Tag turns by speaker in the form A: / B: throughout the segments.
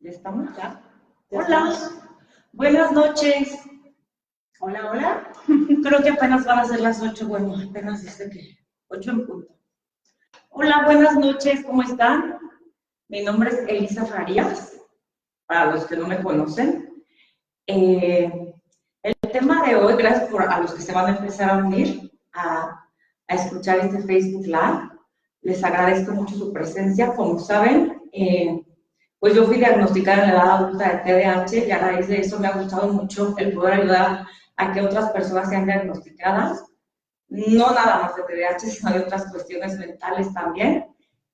A: ¿Ya estamos? ¿Ya? Hola, buenas noches. Hola, hola. Creo que apenas van a ser las 8, bueno, apenas dice que 8 en punto. Hola, buenas noches, ¿cómo están? Mi nombre es Elisa Farías, para los que no me conocen. El tema de hoy, gracias a los que se van a empezar a unir a escuchar este Facebook Live. Les agradezco mucho su presencia. Como saben, pues yo fui diagnosticada en la edad adulta de TDAH y a raíz de eso me ha gustado mucho el poder ayudar a que otras personas sean diagnosticadas, no nada más de TDAH, sino de otras cuestiones mentales también.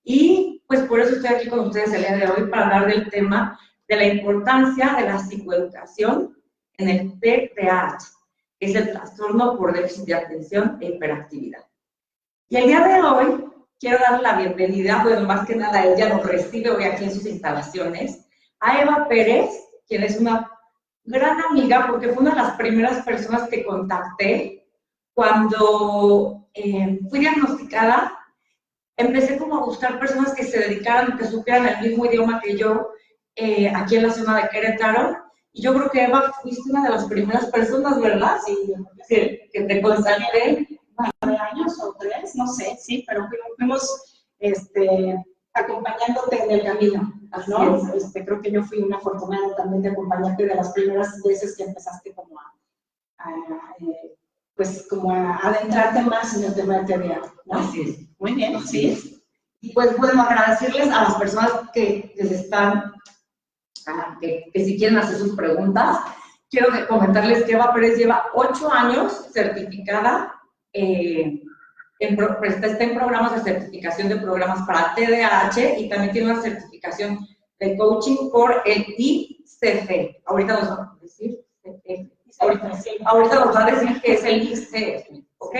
A: Y pues por eso estoy aquí con ustedes el día de hoy para hablar del tema de la importancia de la psicoeducación en el TDAH, que es el trastorno por déficit de atención e hiperactividad. Y el día de hoy quiero darle la bienvenida, bueno, más que nada ella nos recibe hoy aquí en sus instalaciones, a Eva Pérez, quien es una gran amiga, porque fue una de las primeras personas que contacté cuando fui diagnosticada. Empecé como a buscar personas que se dedicaran, que supieran el mismo idioma que yo, aquí en la zona de Querétaro, y yo creo que Eva fuiste una de las primeras personas, ¿verdad? Sí, que te contacté.
B: 9 años o 3, no sé, sí, pero fuimos acompañándote en el camino, ¿no? Creo que yo fui una afortunada también de acompañarte de las primeras veces que empezaste como a adentrarte más en el tema de TDA, ¿no?
A: Así es.
B: Muy bien,
A: así es. Y pues bueno, agradecerles a las personas que les están, que si quieren hacer sus preguntas. Quiero comentarles que Eva Pérez lleva 8 años certificada, está en programas de certificación de programas para TDAH y también tiene una certificación de coaching por el ICF. Ahorita nos va a decir, ahorita nos va a decir que es el ICF, ¿ok?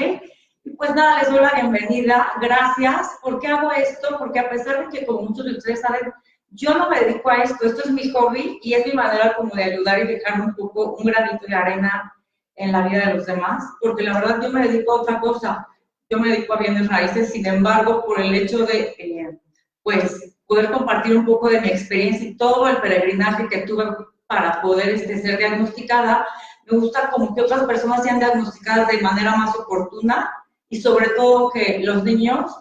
A: Y pues nada, les doy la bienvenida, gracias. ¿Por qué hago esto? Porque a pesar de que, como muchos de ustedes saben, yo no me dedico a esto es mi hobby y es mi manera como de ayudar y dejar un poco, un granito de arena en la vida de los demás, porque la verdad yo me dedico a otra cosa, yo me dedico a bienes raíces. Sin embargo, por el hecho de, pues, poder compartir un poco de mi experiencia y todo el peregrinaje que tuve para poder ser diagnosticada, me gusta como que otras personas sean diagnosticadas de manera más oportuna y sobre todo que los niños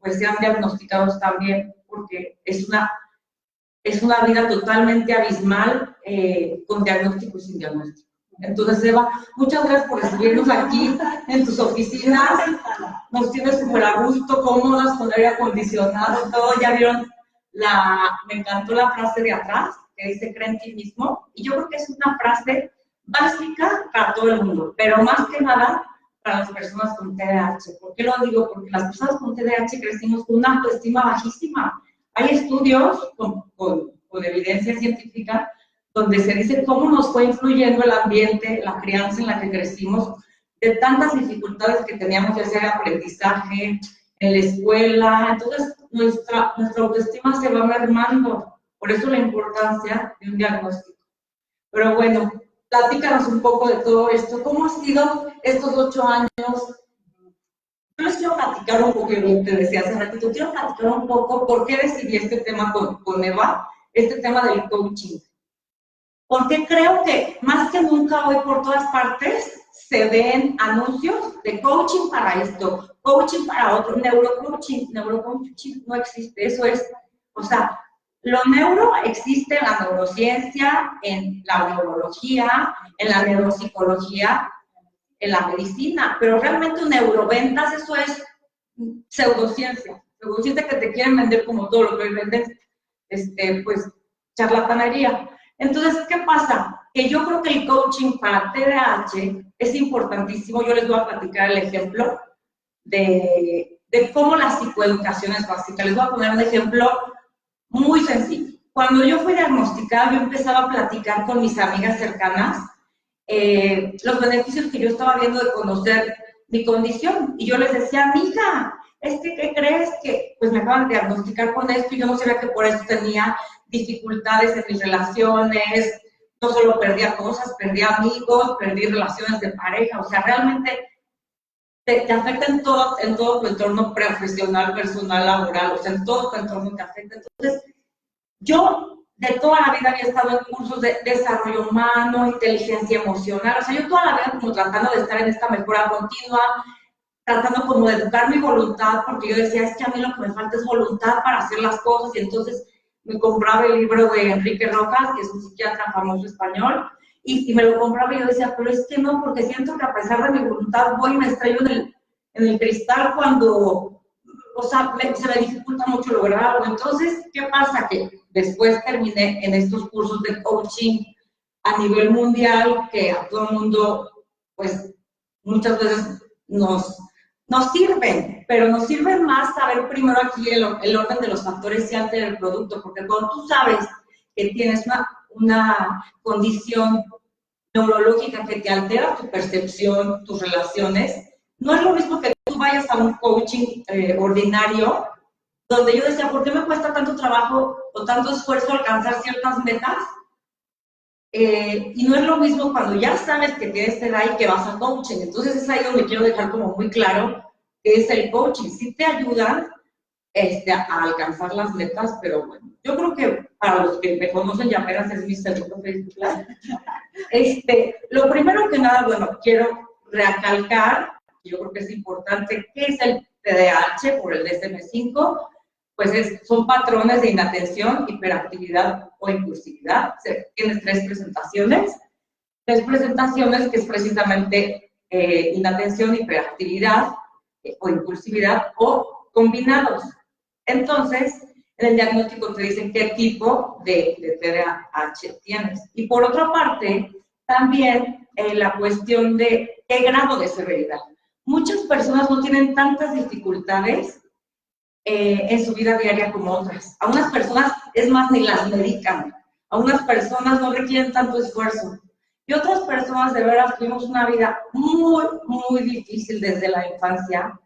A: pues sean diagnosticados también, porque es una vida totalmente abismal con diagnóstico y sin diagnóstico. Entonces, Eva, muchas gracias por recibirnos aquí en tus oficinas. Nos tienes súper a gusto, cómodas, con aire acondicionado, todo. Ya vieron, me encantó la frase de atrás, que dice, cree en ti mismo. Y yo creo que es una frase básica para todo el mundo, pero más que nada para las personas con TDAH. ¿Por qué lo digo? Porque las personas con TDAH crecimos con una autoestima bajísima. Hay estudios con evidencia científica donde se dice cómo nos fue influyendo el ambiente, la crianza en la que crecimos, de tantas dificultades que teníamos, ya sea de aprendizaje, en la escuela. Entonces, nuestra autoestima se va mermando. Por eso la importancia de un diagnóstico. Pero bueno, platícanos un poco de todo esto. ¿Cómo han sido estos 8 años? Yo les quiero platicar un poco, te decía hace ratito, quiero platicar un poco por qué decidí este tema con Eva, este tema del coaching. Porque creo que más que nunca hoy por todas partes se ven anuncios de coaching para esto, coaching para otro, neurocoaching no existe, eso es, o sea, lo neuro existe en la neurociencia, en la neurología, en la neuropsicología, en la medicina, pero realmente neuroventas, eso es pseudociencia que te quieren vender como todo lo que hoy venden, pues, charlatanería. Entonces, ¿qué pasa? Que yo creo que el coaching para TDAH es importantísimo. Yo les voy a platicar el ejemplo de cómo la psicoeducación es básica. Les voy a poner un ejemplo muy sencillo. Cuando yo fui diagnosticada, yo empezaba a platicar con mis amigas cercanas los beneficios que yo estaba viendo de conocer mi condición. Y yo les decía, mija, ¿qué crees? Que pues me acaban de diagnosticar con esto y yo no sabía que por eso tenía dificultades en mis relaciones, no solo perdía cosas, perdía amigos, perdí relaciones de pareja, o sea, realmente te afecta en todo tu entorno profesional, personal, laboral, o sea, en todo tu entorno te afecta. Entonces, yo de toda la vida había estado en cursos de desarrollo humano, inteligencia emocional, o sea, yo toda la vida como tratando de estar en esta mejora continua, tratando como de educar mi voluntad, porque yo decía, es que a mí lo que me falta es voluntad para hacer las cosas, y entonces me compraba el libro de Enrique Rojas, que es un psiquiatra famoso español, y me lo compraba y yo decía, pero es que no, porque siento que a pesar de mi voluntad voy y me estrello en el cristal cuando, o sea, se me dificulta mucho lograrlo. Entonces, ¿qué pasa? Que después terminé en estos cursos de coaching a nivel mundial, que a todo el mundo, pues, muchas veces nos sirven, pero nos sirven más saber primero aquí el orden de los factores que altera el producto, porque cuando tú sabes que tienes una condición neurológica que te altera tu percepción, tus relaciones, no es lo mismo que tú vayas a un coaching ordinario, donde yo decía, ¿por qué me cuesta tanto trabajo o tanto esfuerzo alcanzar ciertas metas? Y no es lo mismo cuando ya sabes que tienes que dar y que vas a coaching. Entonces es ahí donde quiero dejar como muy claro que es el coaching. Sí te ayuda a alcanzar las metas, pero bueno, yo creo que para los que me conocen ya apenas es mi segundo Facebook Live. Lo primero que nada, bueno, quiero recalcar, yo creo que es importante, ¿qué es el TDAH por el DSM-5? Pues son patrones de inatención, hiperactividad o impulsividad. Tienes tres presentaciones que es precisamente inatención, hiperactividad o impulsividad o combinados. Entonces, en el diagnóstico te dicen qué tipo de TDAH tienes. Y por otra parte, también la cuestión de qué grado de severidad. Muchas personas no tienen tantas dificultades en su vida diaria como otras. A unas personas, es más, ni las medican. A unas personas no requieren tanto esfuerzo. Y otras personas, de veras, tuvimos una vida muy, muy difícil desde la infancia.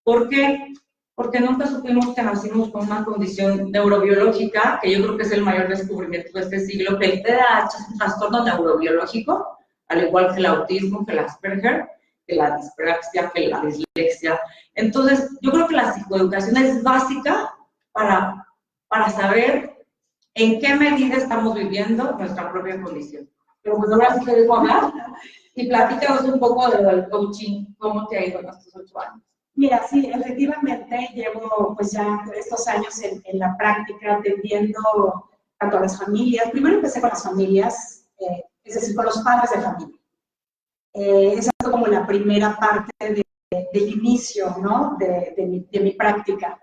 A: ¿Por qué? Porque nunca supimos que nacimos con una condición neurobiológica, que yo creo que es el mayor descubrimiento de este siglo, que el TDAH es un trastorno neurobiológico, al igual que el autismo, que el Asperger, que la dispraxia, que la dislexia. Entonces, yo creo que la psicoeducación es básica para saber en qué medida estamos viviendo nuestra propia condición. Pero bueno, ahora sí te dejo hablar y platícanos un poco de lo del coaching, cómo te ha ido en estos 8 años.
B: Mira, sí, efectivamente llevo pues ya estos años en la práctica atendiendo tanto a las familias. Primero empecé con las familias, es decir, con los padres de familia. Esa fue como la primera parte del inicio, ¿no? de mi práctica.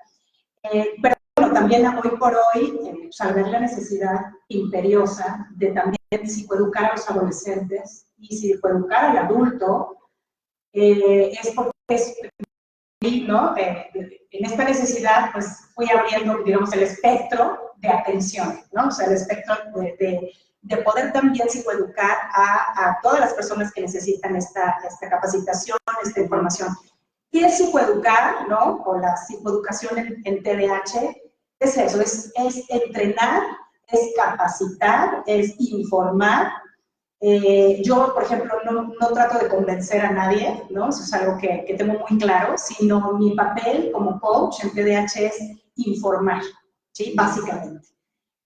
B: Pero bueno, también hoy por hoy, pues, al ver la necesidad imperiosa de también psicoeducar a los adolescentes y psicoeducar al adulto, es porque ¿no? En esta necesidad, pues fui abriendo, digamos, el espectro de atención, ¿no? O sea, el espectro de poder también psicoeducar a todas las personas que necesitan esta capacitación, esta información. ¿Qué es psicoeducar, no? O la psicoeducación en TDAH, es eso, es entrenar, es capacitar, es informar. Yo, por ejemplo, no trato de convencer a nadie, ¿no? Eso es algo que tengo muy claro, sino mi papel como coach en TDAH es informar, ¿sí? Básicamente.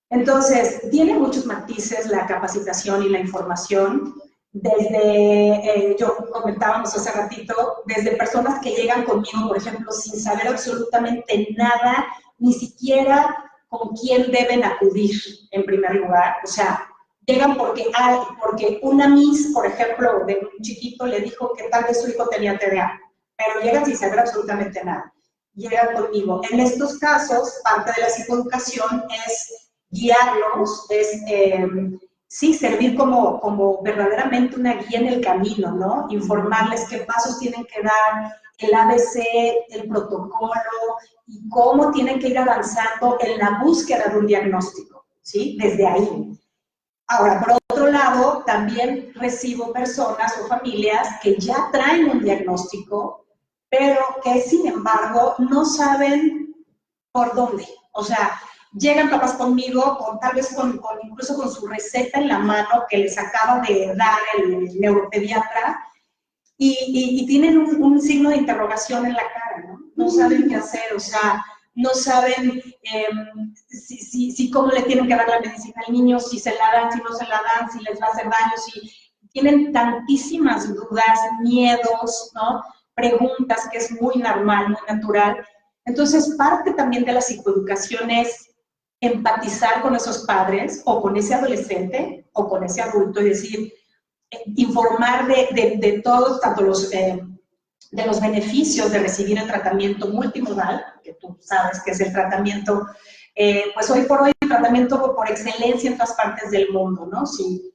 B: Entonces, tiene muchos matices la capacitación y la información, desde, yo comentábamos hace ratito, desde personas que llegan conmigo, por ejemplo, sin saber absolutamente nada, ni siquiera con quién deben acudir en primer lugar, o sea, llegan porque una Miss, por ejemplo, de un chiquito le dijo que tal vez su hijo tenía TDA, pero llegan sin saber absolutamente nada. Llegan conmigo. En estos casos, parte de la psicoeducación es guiarlos, es sí, servir como verdaderamente una guía en el camino, ¿no? Informarles qué pasos tienen que dar, el ABC, el protocolo, y cómo tienen que ir avanzando en la búsqueda de un diagnóstico, ¿sí? Desde ahí. Ahora, por otro lado, también recibo personas o familias que ya traen un diagnóstico, pero que, sin embargo, no saben por dónde. O sea, llegan papás conmigo, tal vez incluso con su receta en la mano que les acaba de dar el neuropediatra, y tienen un signo de interrogación en la cara, ¿no? No saben qué hacer, o sea, no saben si cómo le tienen que dar la medicina al niño, si se la dan, si no se la dan, si les va a hacer daño, si tienen tantísimas dudas, miedos, ¿no? Preguntas, que es muy normal, muy natural. Entonces, parte también de la psicoeducación es empatizar con esos padres o con ese adolescente o con ese adulto y decir, informar de todos, tanto de los beneficios de recibir el tratamiento multimodal, que tú sabes que es el tratamiento, pues hoy por hoy el tratamiento por excelencia en todas partes del mundo, ¿no? Si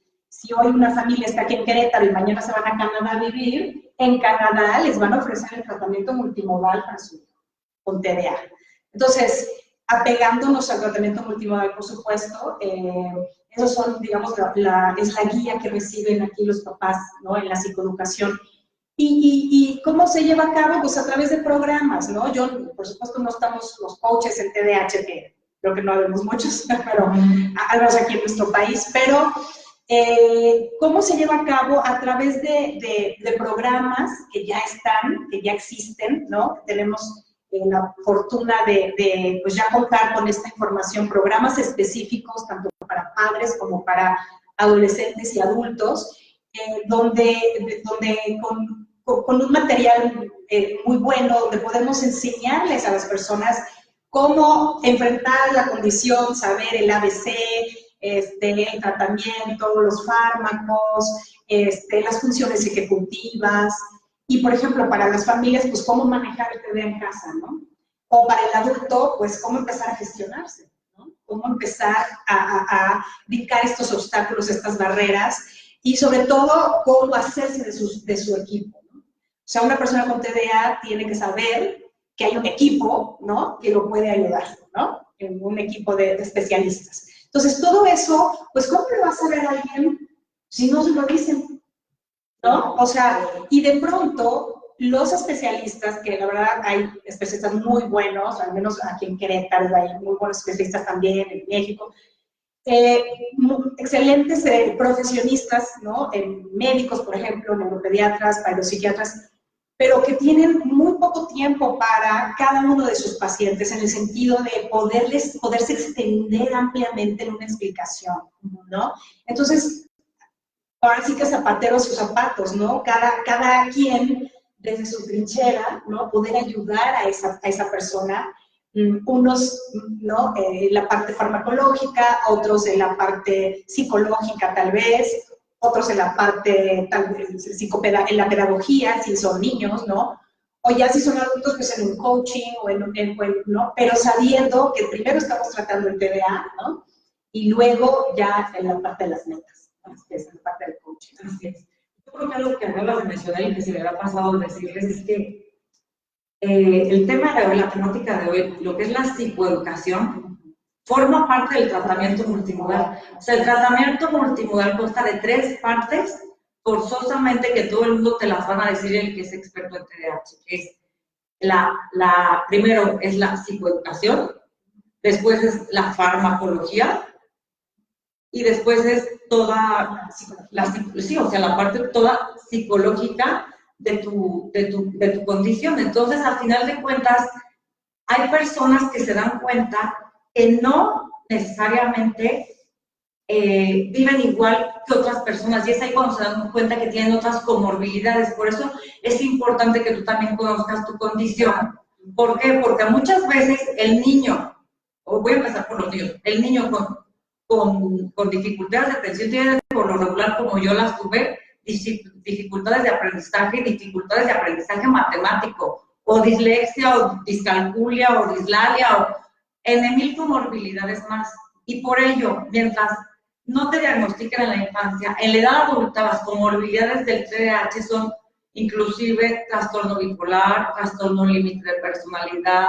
B: hoy una familia está aquí en Querétaro y mañana se van a Canadá a vivir, en Canadá les van a ofrecer el tratamiento multimodal para su hijo, con TDA. Entonces, apegándonos al tratamiento multimodal, por supuesto, esos son, digamos, es la guía que reciben aquí los papás, ¿no? En la psicoeducación. ¿Y cómo se lleva a cabo? Pues a través de programas, ¿no? Yo, por supuesto, no estamos los coaches en TDAH, que creo que no habemos muchos, pero al menos aquí en nuestro país, pero ¿cómo se lleva a cabo? A través de programas que ya están, que ya existen, ¿no? Tenemos la fortuna de pues ya contar con esta información, programas específicos, tanto para padres como para adolescentes y adultos, donde con un material muy bueno, donde podemos enseñarles a las personas cómo enfrentar la condición, saber el ABC, el tratamiento, los fármacos, las funciones ejecutivas, y por ejemplo, para las familias, pues cómo manejar el TDA en casa, ¿no? O para el adulto, pues cómo empezar a gestionarse, ¿no? Cómo empezar a brincar estos obstáculos, estas barreras, y sobre todo, cómo hacerse de su equipo, ¿no? O sea, una persona con TDA tiene que saber que hay un equipo, ¿no? Que lo puede ayudar, ¿no? En un equipo de especialistas. Entonces, todo eso, pues, ¿cómo le va a saber a alguien si no se lo dicen? ¿No? O sea, y de pronto, los especialistas, que la verdad hay especialistas muy buenos, al menos aquí en Querétaro hay muy buenos especialistas también, en México, excelentes profesionistas, ¿no? Médicos, por ejemplo, neuropediatras, psiquiatras, pero que tienen muy poco tiempo para cada uno de sus pacientes, en el sentido de poderse extender ampliamente en una explicación, ¿no? Entonces, ahora sí que zapatero sus zapatos, ¿no? Cada quien desde su trinchera, ¿no? Poder ayudar a esa persona, unos, ¿no? En la parte farmacológica, otros en la parte psicológica tal vez, otros en la parte tal vez en la pedagogía, si son niños, ¿no? O ya si son adultos, pues en un coaching o ¿no? Pero sabiendo que primero estamos tratando el TDA, ¿no? Y luego ya en la parte de las metas, ¿no? Que es la parte del coaching.
A: Así es. Yo creo que algo que acabas de mencionar y que se me había pasado decirles es que el tema de hoy, la temática de hoy, lo que es la psicoeducación, forma parte del tratamiento multimodal. O sea, el tratamiento multimodal consta de 3 partes, forzosamente que todo el mundo te las van a decir el que es experto en TDAH, que es primero es la psicoeducación, después es la farmacología, y después es toda la parte toda psicológica de tu condición. Entonces, al final de cuentas, hay personas que se dan cuenta que no necesariamente viven igual que otras personas, y es ahí cuando se dan cuenta que tienen otras comorbilidades. Por eso es importante que tú también conozcas tu condición. ¿Por qué? Porque muchas veces el niño, o voy a empezar por los niños, el niño con dificultades de atención tiene, por lo regular, como yo las tuve, dificultades de aprendizaje matemático, o dislexia, o discalculia, o dislalia, o en 1000 comorbilidades más. Y por ello, mientras no te diagnostiquen en la infancia, en la edad adulta, las comorbilidades del TDAH son inclusive trastorno bipolar, trastorno límite de personalidad,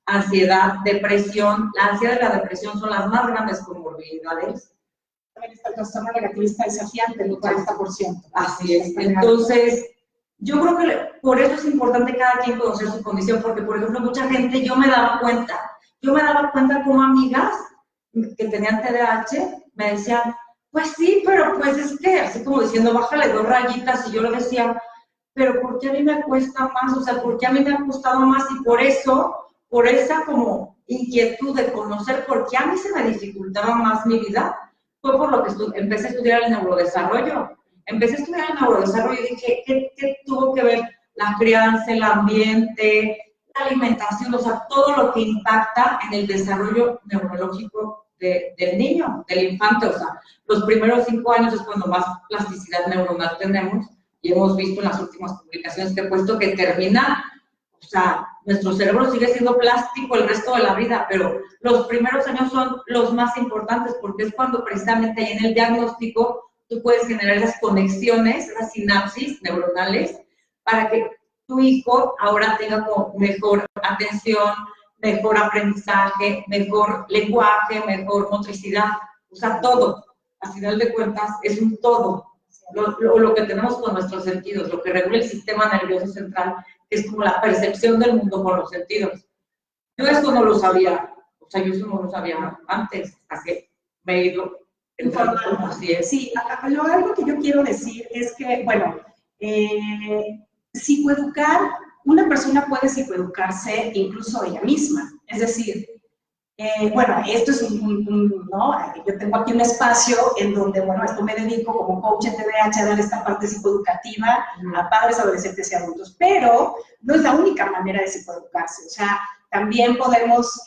A: ansiedad, depresión. La ansiedad y la depresión son las más grandes comorbilidades.
B: También está el trastorno negativista desafiante, el 40%.
A: Así es. Entonces, yo creo que por eso es importante cada quien conocer su condición, porque, por ejemplo, mucha gente, yo me daba cuenta como amigas que tenían TDAH, me decían, pues sí, pero pues es que, así como diciendo, bájale 2 rayitas, y yo le decía, pero ¿por qué a mí me cuesta más? O sea, ¿por qué a mí me ha costado más? Y por eso, por esa como inquietud de conocer por qué a mí se me dificultaba más mi vida, fue por lo que empecé a estudiar el neurodesarrollo. Empecé a estudiar el neurodesarrollo y dije, ¿qué tuvo que ver la crianza, el ambiente, la alimentación, o sea, todo lo que impacta en el desarrollo neurológico del niño, del infante? O sea, los primeros 5 años es cuando más plasticidad neuronal tenemos, y hemos visto en las últimas publicaciones que he puesto que termina, o sea, nuestro cerebro sigue siendo plástico el resto de la vida, pero los primeros años son los más importantes porque es cuando precisamente ahí en el diagnóstico tú puedes generar esas conexiones, esas sinapsis neuronales, para que tu hijo ahora tenga como mejor atención, mejor aprendizaje, mejor lenguaje, mejor motricidad, o sea, todo. A final de cuentas, es un todo. Lo que tenemos con nuestros sentidos, lo que regula el sistema nervioso central, que es como la percepción del mundo con los sentidos. Yo eso no lo sabía, o sea, yo eso no lo sabía antes, hasta que me he ido informando. Así es.
B: Sí, algo que yo quiero decir es que, bueno, psicoeducar, una persona puede psicoeducarse incluso ella misma, es decir, bueno, esto es ¿no? Yo tengo aquí un espacio en donde, bueno, esto me dedico como coach en TDAH a dar esta parte psicoeducativa a padres, adolescentes y adultos, pero no es la única manera de psicoeducarse, o sea, también podemos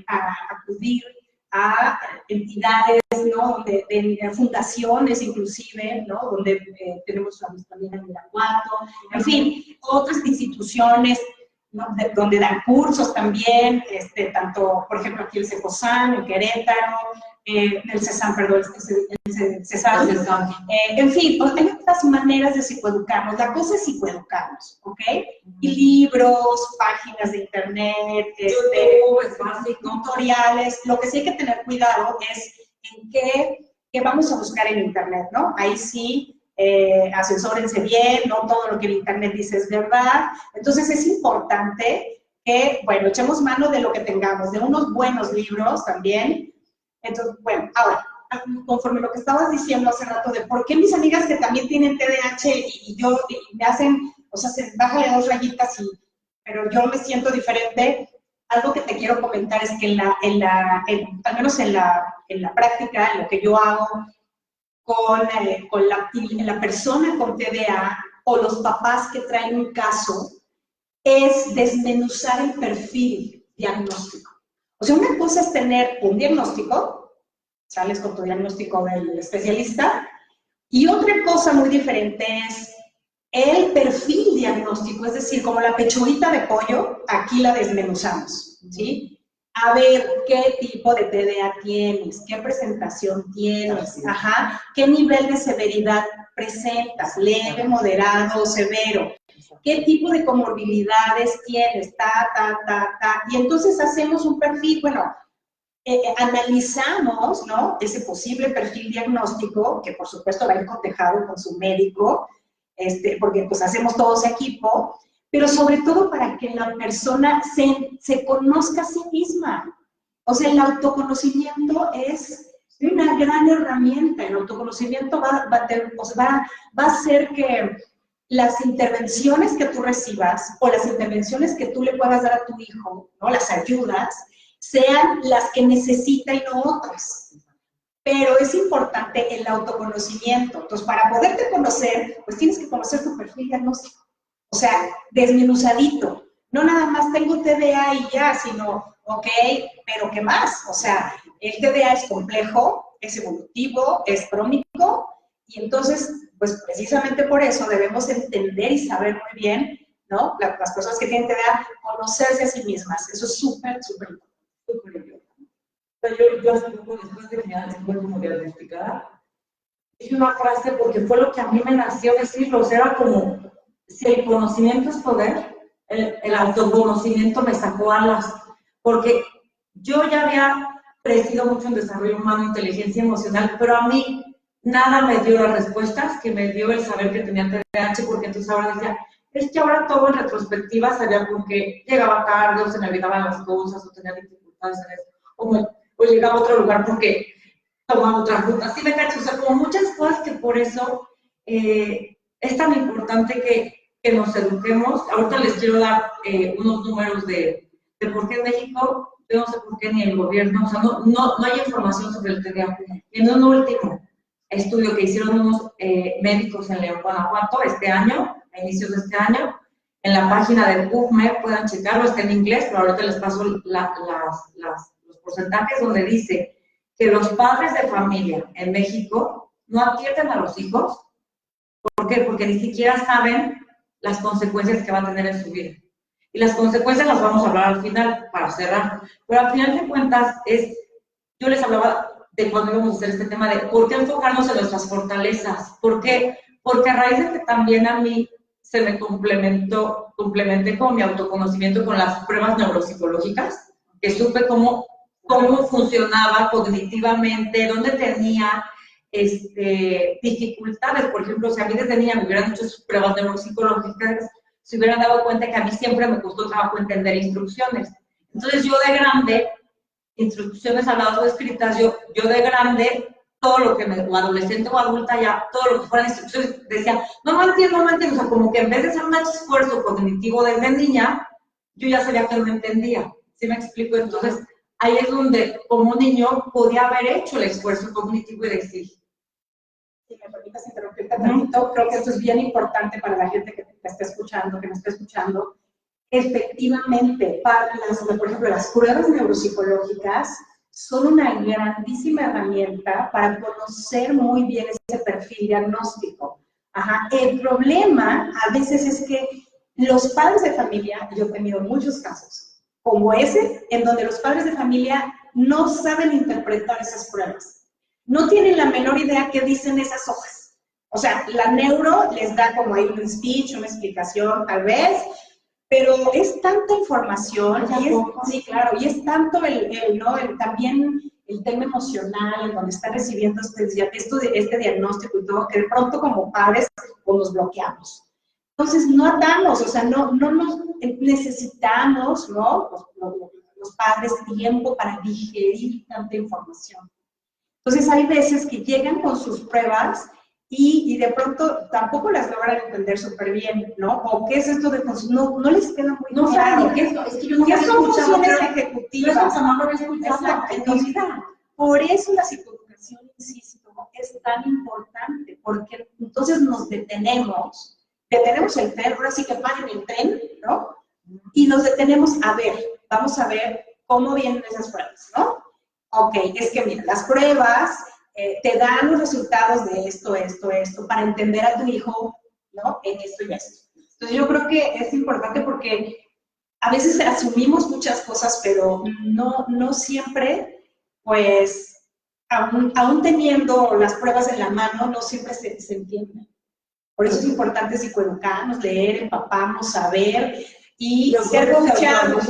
B: acudir a entidades, ¿no? De fundaciones inclusive, ¿no? Donde tenemos también en Irapuato, en fin, otras instituciones, ¿no? Donde dan cursos también, tanto, por ejemplo, aquí el CECOSAN, en Querétaro, el CESAN, perdón, el CESAN. En fin, hay otras maneras de psicoeducarnos. La cosa es psicoeducarnos, ¿ok? Y libros, páginas de internet, tutoriales. Lo que sí hay que tener cuidado es en qué vamos a buscar en internet, ¿no? Ahí sí, asesórense bien, no todo lo que el internet dice es verdad. Entonces es importante que, bueno, echemos mano de lo que tengamos, de unos buenos libros también. Entonces, bueno, ahora, conforme lo que estabas diciendo hace rato de por qué mis amigas que también tienen TDAH y me hacen, o sea, bájale 2 rayitas pero yo me siento diferente, algo que te quiero comentar es que al menos en la práctica, en lo que yo hago, con la persona con TDA o los papás que traen un caso, es desmenuzar el perfil diagnóstico. O sea, una cosa es tener un diagnóstico, sales con tu diagnóstico del especialista, y otra cosa muy diferente es el perfil diagnóstico, es decir, como la pechuguita de pollo, aquí la desmenuzamos, ¿sí? A ver qué tipo de TDA tienes, qué presentación tienes, ajá, qué nivel de severidad presentas, leve, moderado, severo, qué tipo de comorbilidades tienes, y entonces hacemos un perfil, bueno, analizamos, ¿no? Ese posible perfil diagnóstico, que por supuesto va a ir cotejado con su médico, porque pues hacemos todos equipo, pero sobre todo para que la persona se conozca a sí misma. O sea, el autoconocimiento es una gran herramienta. El autoconocimiento va a hacer que las intervenciones que tú recibas o las intervenciones que tú le puedas dar a tu hijo, ¿no? Las ayudas, sean las que necesita y no otras. Pero es importante el autoconocimiento. Entonces, para poderte conocer, pues tienes que conocer tu perfil diagnóstico. O sea, desmenuzadito. No nada más tengo TDA y ya, sino, ok, pero ¿qué más? O sea, el TDA es complejo, es evolutivo, es crónico, y entonces, pues precisamente por eso debemos entender y saber muy bien, ¿no? Las personas que tienen TDA, conocerse a sí mismas. Eso es súper, súper importante.
A: Yo hace poco, después de que me fue como diagnosticada, dije una frase porque fue lo que a mí me nació decirlo, o sea, era como, si el conocimiento es poder, el autoconocimiento me sacó alas, porque yo ya había crecido mucho en desarrollo humano, inteligencia emocional, pero a mí nada me dio las respuestas que me dio el saber que tenía TDAH, porque entonces ahora decía, es que ahora todo en retrospectiva sabía por qué llegaba tarde, o se me olvidaban las cosas, o tenía dificultades en eso, o llegaba a otro lugar porque tomaba otra ruta. Así me cacho, o sea, como muchas cosas que por eso es tan importante que nos eduquemos. Ahorita les quiero dar unos números de por qué en México yo no sé por qué ni el gobierno, o sea, no hay información sobre el TDA. Y en un último estudio que hicieron unos médicos en León, Guanajuato, este año, a inicios de este año, en la página de PubMed, puedan checarlo, está en inglés, pero ahorita les paso los porcentajes donde dice que los padres de familia en México no atienden a los hijos. ¿Por qué? Porque ni siquiera saben las consecuencias que va a tener en su vida. Y las consecuencias las vamos a hablar al final, para cerrar. Pero al final de cuentas, yo les hablaba de cuando íbamos a hacer este tema de por qué enfocarnos en nuestras fortalezas. ¿Por qué? Porque a raíz de que también a mí se me complementé con mi autoconocimiento con las pruebas neuropsicológicas, que supe cómo funcionaba cognitivamente, dónde tenía dificultades. Por ejemplo, si a mí desde niña me hubieran hecho sus pruebas neuropsicológicas, se hubieran dado cuenta que a mí siempre me costó trabajo entender instrucciones. Entonces yo de grande, instrucciones habladas o escritas, yo de grande, todo lo que o adolescente o adulta ya, todo lo que fueran instrucciones, decía, no entiendo, o sea, como que en vez de hacer un esfuerzo cognitivo desde niña, yo ya sabía que no entendía. ¿Sí me explico? Entonces, ahí es donde, como niño, podía haber hecho el esfuerzo cognitivo y decir.
B: Si me permitas interrumpirte tantito, creo que esto es bien importante para la gente que te está escuchando, que me está escuchando. Efectivamente, por ejemplo, las pruebas neuropsicológicas son una grandísima herramienta para conocer muy bien ese perfil diagnóstico. El problema a veces es que los padres de familia, yo he tenido muchos casos como ese, en donde los padres de familia no saben interpretar esas pruebas. No tienen la menor idea qué dicen esas hojas. O sea, la neuro les da como ahí un speech, una explicación tal vez, pero es tanta información, sí, claro, y es tanto también el tema emocional, en donde está recibiendo este diagnóstico y todo, que de pronto como padres nos bloqueamos. Entonces no atamos, o sea, no nos necesitamos, ¿no? Los padres, tiempo para digerir tanta información. Entonces hay veces que llegan con sus pruebas y de pronto tampoco las logran entender súper bien, ¿no? O qué es esto de función, no les queda muy claro.
A: ¿Qué es que yo no
B: ¿Qué son funciones ejecutivas?
A: No lo he escuchado.
B: Entonces, por eso la psicoeducación, insisto, es tan importante, porque entonces nos detenemos el tren, ahora sí que paren el tren, ¿no? Y nos detenemos a ver, vamos a ver cómo vienen esas pruebas, ¿no? Ok, es que mira, las pruebas te dan los resultados de esto, para entender a tu hijo, ¿no? En esto y esto. Entonces yo creo que es importante porque a veces asumimos muchas cosas, pero no siempre, pues, aún teniendo las pruebas en la mano, no siempre se entienden. Por eso es importante psicoeducarnos, leer, empaparnos, saber y ser coachados,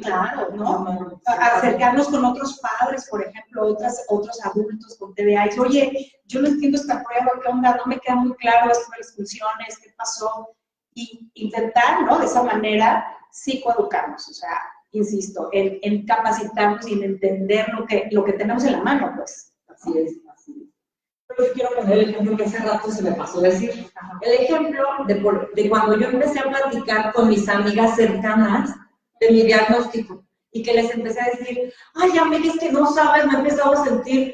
B: claro, ¿no? Acercarnos con otros padres, por ejemplo, otros adultos con TDA. Y, oye, yo no entiendo esta prueba, ¿qué onda? No me queda muy claro esto de las funciones, ¿qué pasó? Y intentar, ¿no? De esa manera, psicoeducarnos, o sea, insisto, en capacitarnos y en entender lo que tenemos en la mano, pues.
A: Así es. Yo quiero poner el ejemplo que hace rato se me pasó decir. El ejemplo de cuando yo empecé a platicar con mis amigas cercanas de mi diagnóstico y que les empecé a decir, ay, amiga, es que no sabes, me he empezado a sentir,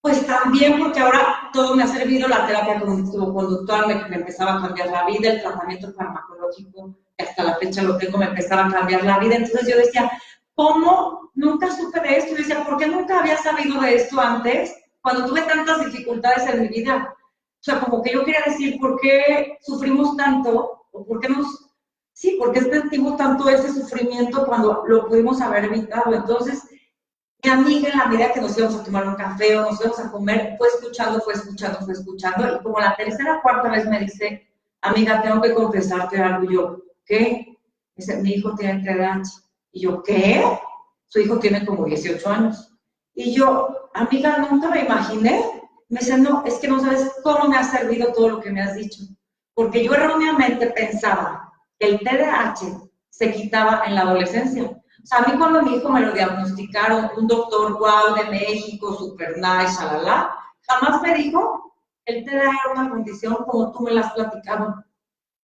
A: pues también, porque ahora todo me ha servido, la terapia cognitivo-conductual me empezaba a cambiar la vida, el tratamiento farmacológico, que hasta la fecha lo tengo, me empezaba a cambiar la vida. Entonces yo decía, ¿cómo? Nunca supe de esto. Yo decía, ¿por qué nunca había sabido de esto antes? Cuando tuve tantas dificultades en mi vida. O sea, como que yo quería decir, ¿por qué sufrimos tanto? ¿O por qué por qué sentimos tanto ese sufrimiento cuando lo pudimos haber evitado? Entonces, mi amiga, en la medida que nos íbamos a tomar un café o nos íbamos a comer, fue escuchando. Y como la tercera o cuarta vez me dice, amiga, tengo que confesarte algo. Y yo, ¿qué? Dice, mi hijo tiene TDAH. Y yo, ¿qué? Su hijo tiene como 18 años. Y yo, amiga, nunca me imaginé. Me dice, no, es que no sabes cómo me ha servido todo lo que me has dicho. Porque yo erróneamente pensaba que el TDAH se quitaba en la adolescencia. O sea, a mí cuando mi hijo me lo diagnosticaron, un doctor guau de México, super nice, shalala, jamás me dijo, el TDAH era una condición como tú me la has platicado.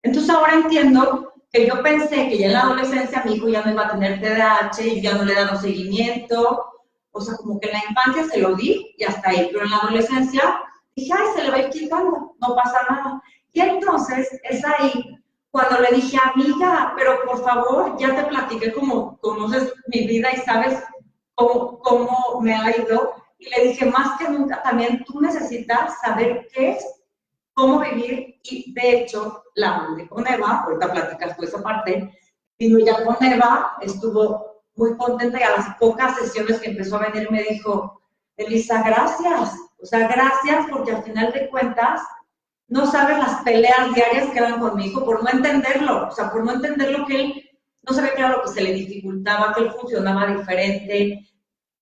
A: Entonces ahora entiendo que yo pensé que ya en la adolescencia mi hijo ya no iba a tener TDAH y ya no le he dado seguimiento. O sea, como que en la infancia se lo di y hasta ahí, pero en la adolescencia dije, ay, se le va a ir quitando, no pasa nada. Y entonces es ahí cuando le dije, amiga, pero por favor, ya te platiqué cómo conoces mi vida y sabes cómo me ha ido. Y le dije, más que nunca, también tú necesitas saber qué es, cómo vivir. Y de hecho, la mandé con Eva, ahorita platicas tú esa parte, vino ya con Eva, estuvo muy contenta y a las pocas sesiones que empezó a venir me dijo, Elisa, gracias. O sea, gracias porque al final de cuentas no sabes las peleas diarias que eran con mi hijo por no entenderlo. O sea, por no entenderlo que él no sabía que era lo que se le dificultaba, que él funcionaba diferente.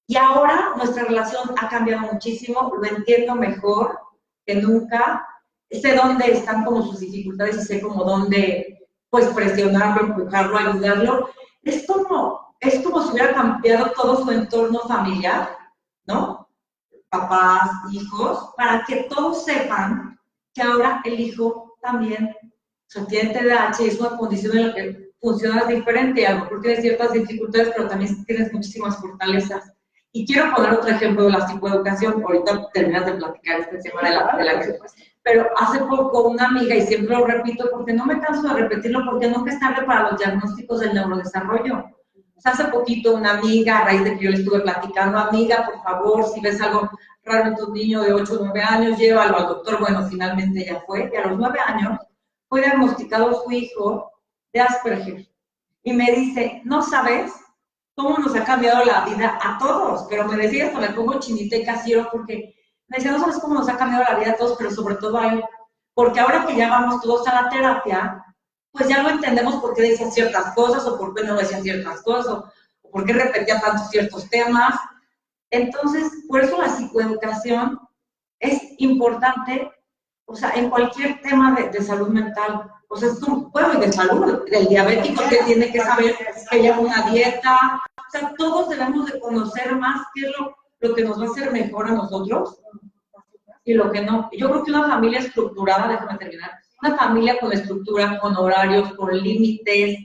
A: Y ahora nuestra relación ha cambiado muchísimo, lo entiendo mejor que nunca. Sé dónde están como sus dificultades y sé como dónde, pues, presionarlo, empujarlo, ayudarlo. Es como si hubiera cambiado todo su entorno familiar, ¿no? Papás, hijos, para que todos sepan que ahora el hijo también tiene TDAH y es una condición en la que funciona diferente, a lo mejor tienes ciertas dificultades, pero también tienes muchísimas fortalezas. Y quiero poner otro ejemplo de la psicoeducación, ahorita terminas de platicar este tema de la pero hace poco una amiga, y siempre lo repito porque no me canso de repetirlo, porque nunca es tarde para los diagnósticos del neurodesarrollo. O sea, hace poquito una amiga, a raíz de que yo le estuve platicando, amiga, por favor, si ves algo raro en tu niño de 8 o 9 años, llévalo al doctor. Bueno, finalmente ya fue, y a los 9 años fue diagnosticado su hijo de Asperger. Y me dice, no sabes cómo nos ha cambiado la vida a todos, pero me decía esto, me pongo chinita y casi lloro porque me decía, no sabes cómo nos ha cambiado la vida a todos, pero sobre todo a él, porque ahora que ya vamos todos a la terapia, pues ya no entendemos por qué decía ciertas cosas o por qué no decía ciertas cosas o por qué repetía tantos ciertos temas. Entonces, por eso la psicoeducación es importante, o sea, en cualquier tema de salud mental. O sea, es como, bueno, de salud, el diabético que tiene que saber que lleva una dieta. O sea, todos debemos de conocer más qué es lo que nos va a hacer mejor a nosotros y lo que no. Yo creo que una familia estructurada, déjame terminar, una familia con estructura, con horarios, con límites,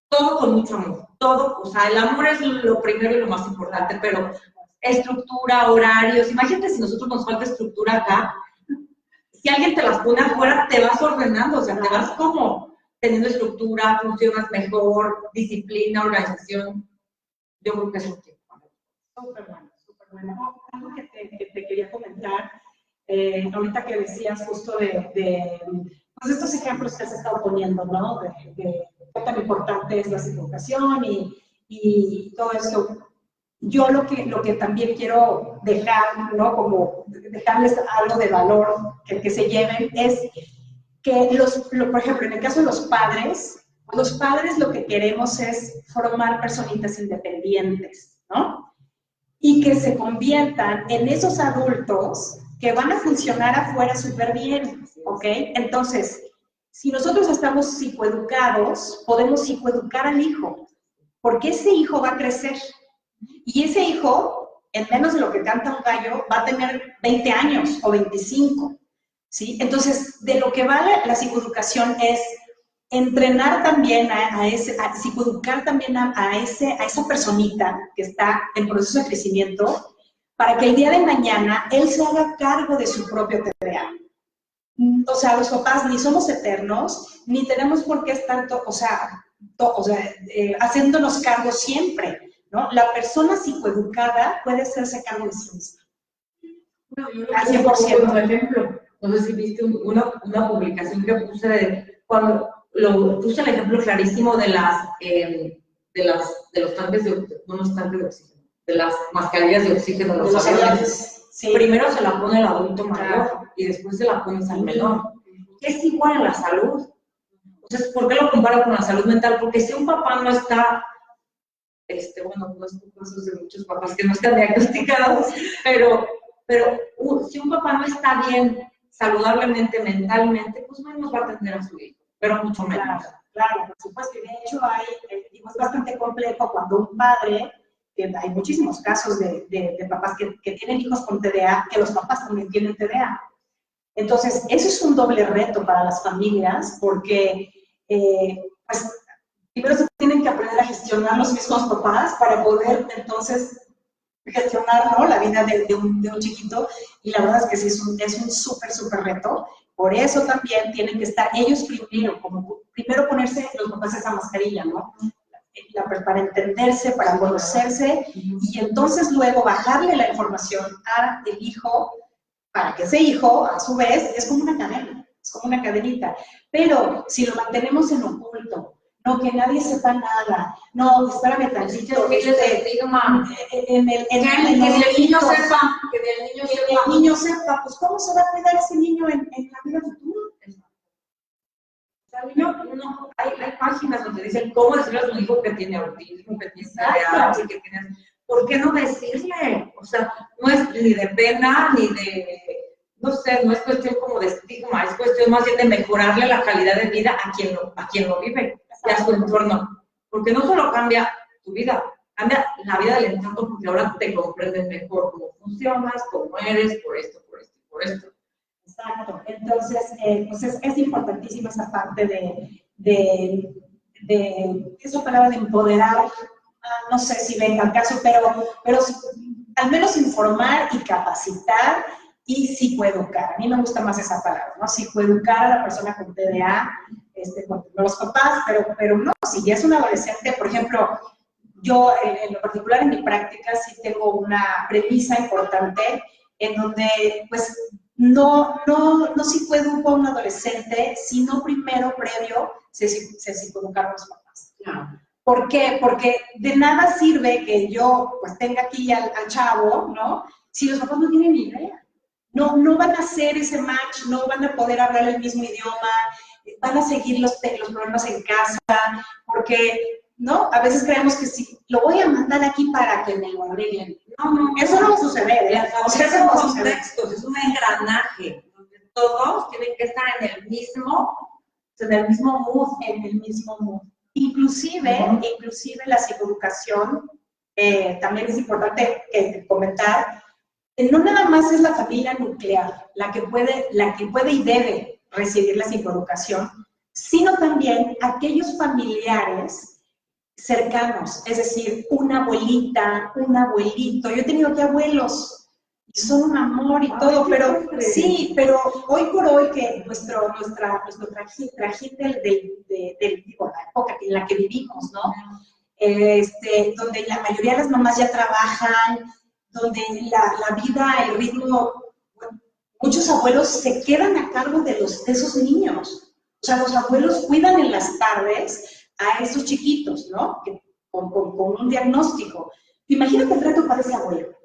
A: todo con mucho amor. Todo, o sea, el amor es lo primero y lo más importante, pero estructura, horarios. Imagínate si nosotros nos falta estructura acá. Si alguien te las pone afuera, te vas ordenando, o sea, te vas como teniendo estructura, funcionas mejor, disciplina, organización. Yo creo que eso es
B: súper bueno, súper bueno. Algo que te quería comentar, ahorita que decías justo de pues estos ejemplos que has estado poniendo, ¿no? De qué tan importante es la psicoeducación y todo eso. Yo lo que también quiero dejar, ¿no? Como dejarles algo de valor que se lleven es que por ejemplo, en el caso de los padres lo que queremos es formar personitas independientes, ¿no? Y que se conviertan en esos adultos que van a funcionar afuera súper bien, ¿ok? Entonces, si nosotros estamos psicoeducados, podemos psicoeducar al hijo, porque ese hijo va a crecer. Y ese hijo, en menos de lo que canta un gallo, va a tener 20 años o 25, ¿sí? Entonces, de lo que vale la psicoeducación es entrenar también psicoeducar también a esa personita que está en proceso de crecimiento, para que el día de mañana él se haga cargo de su propio TDA. O sea, los papás ni somos eternos, ni tenemos por qué estar, haciéndonos cargo siempre, ¿no? La persona psicoeducada puede hacerse cargo de sí misma.
A: Al 100%. Por ejemplo, no sé si viste una publicación que puse de cuando puse el ejemplo clarísimo de los tanques de oxígeno, de las mascarillas de oxígeno de los aviones. Sí. Primero se la pone el adulto mayor y después se la pones al menor. Es igual en la salud. Entonces, ¿por qué lo comparo con la salud mental? Porque si un papá no está, bueno, no es casos de muchos papás que no están diagnosticados, pero si un papá no está bien saludablemente, mentalmente, pues menos va a atender a su hijo, pero mucho menos.
B: Claro, por supuesto. Y de hecho es bastante complejo cuando un padre, que hay muchísimos casos de papás que tienen hijos con TDA, que los papás también tienen TDA. Entonces, eso es un doble reto para las familias, porque pues primero se tienen que aprender a gestionar los mismos papás para poder entonces gestionar, ¿no?, la vida de un chiquito, y la verdad es que sí es un súper reto. Por eso también tienen que estar ellos primero, como primero ponerse los papás esa mascarilla, ¿no? Para entenderse, para conocerse, y entonces luego bajarle la información al hijo, para que ese hijo, a su vez, es como una cadena, es como una cadenita. Pero si lo mantenemos en oculto, no, que nadie sepa nada, no, espérame tantito,
A: que el niño sepa,
B: el niño sepa, pues ¿cómo se va a cuidar ese niño en la vida futura?
A: No, hay páginas donde dicen cómo decirle a su hijo que tiene autismo, que tiene TDAH, que tiene... ¿Por qué no decirle? O sea, no es ni de pena, ni de... No sé, no es cuestión como de estigma, es cuestión más bien de mejorarle la calidad de vida a quien lo vive y a su entorno. Porque no solo cambia tu vida, cambia la vida del entorno, porque ahora te comprendes mejor cómo funcionas, cómo eres, por esto, por esto, por esto.
B: Exacto. Entonces, pues es importantísima esa parte de esa palabra de empoderar, no sé si venga al caso, pero al menos informar y capacitar y psicoeducar. A mí me gusta más esa palabra, ¿no? Psicoeducar a la persona con TDA, con los papás, pero no, si ya es un adolescente, por ejemplo, yo en lo particular en mi práctica sí tengo una premisa importante en donde, pues, no psicoeduco a un adolescente, sino previo se psicoeducaron los papás.
A: Claro.
B: ¿Por qué? Porque de nada sirve que yo pues tenga aquí al chavo, ¿no? Si los papás no tienen ni idea. No van a hacer ese match, no van a poder hablar el mismo idioma, van a seguir los problemas en casa, porque, ¿no? A veces creemos que si lo voy a mandar aquí para que me lo arreglen. No, eso no va a suceder, ¿eh?
A: O sea, son contextos, es un engranaje, donde todos tienen que estar en el mismo mood.
B: Inclusive la psicoeducación, también es importante comentar, no nada más es la familia nuclear la que puede y debe recibir la psicoeducación, sino también aquellos familiares cercanos, es decir, una abuelita, un abuelito. Yo he tenido aquí abuelos y son un amor y todo, pero sí, pero hoy por hoy que nuestro trajín de la época en la que vivimos, ¿no? Donde la mayoría de las mamás ya trabajan, donde la vida, el ritmo, bueno, muchos abuelos se quedan a cargo de esos niños. O sea, los abuelos cuidan en las tardes a esos chiquitos, ¿no? Con un diagnóstico. Imagínate el reto para ese abuelo.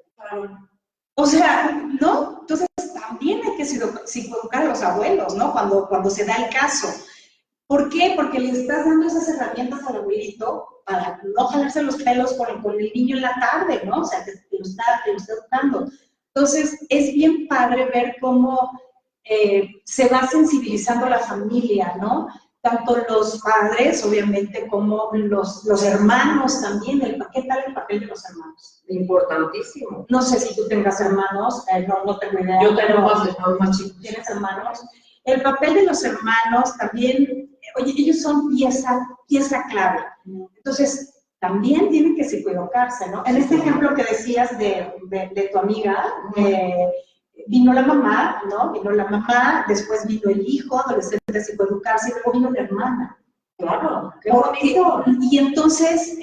B: O sea, ¿no? Entonces también hay que psicoeducar a los abuelos, ¿no? Cuando se da el caso. ¿Por qué? Porque le estás dando esas herramientas al abuelito para no jalarse los pelos con el niño en la tarde, ¿no? O sea, que lo está educando. Entonces, es bien padre ver cómo se va sensibilizando la familia, ¿no? Tanto los padres, obviamente, como los hermanos también. ¿Qué tal el papel de los hermanos?
A: Importantísimo.
B: No sé si tú tengas hermanos, no tengo idea.
A: Yo tengo más chicos.
B: ¿Tienes hermanos? El papel de los hermanos también, oye, ellos son pieza clave. Entonces, también tienen que psicoeducarse, ¿no? En este ejemplo que decías de tu amiga, vino la mamá, ¿no? Vino la mamá, después vino el hijo, adolescente, a psicoeducarse, y luego vino la hermana.
A: Claro, qué bonito.
B: Y entonces,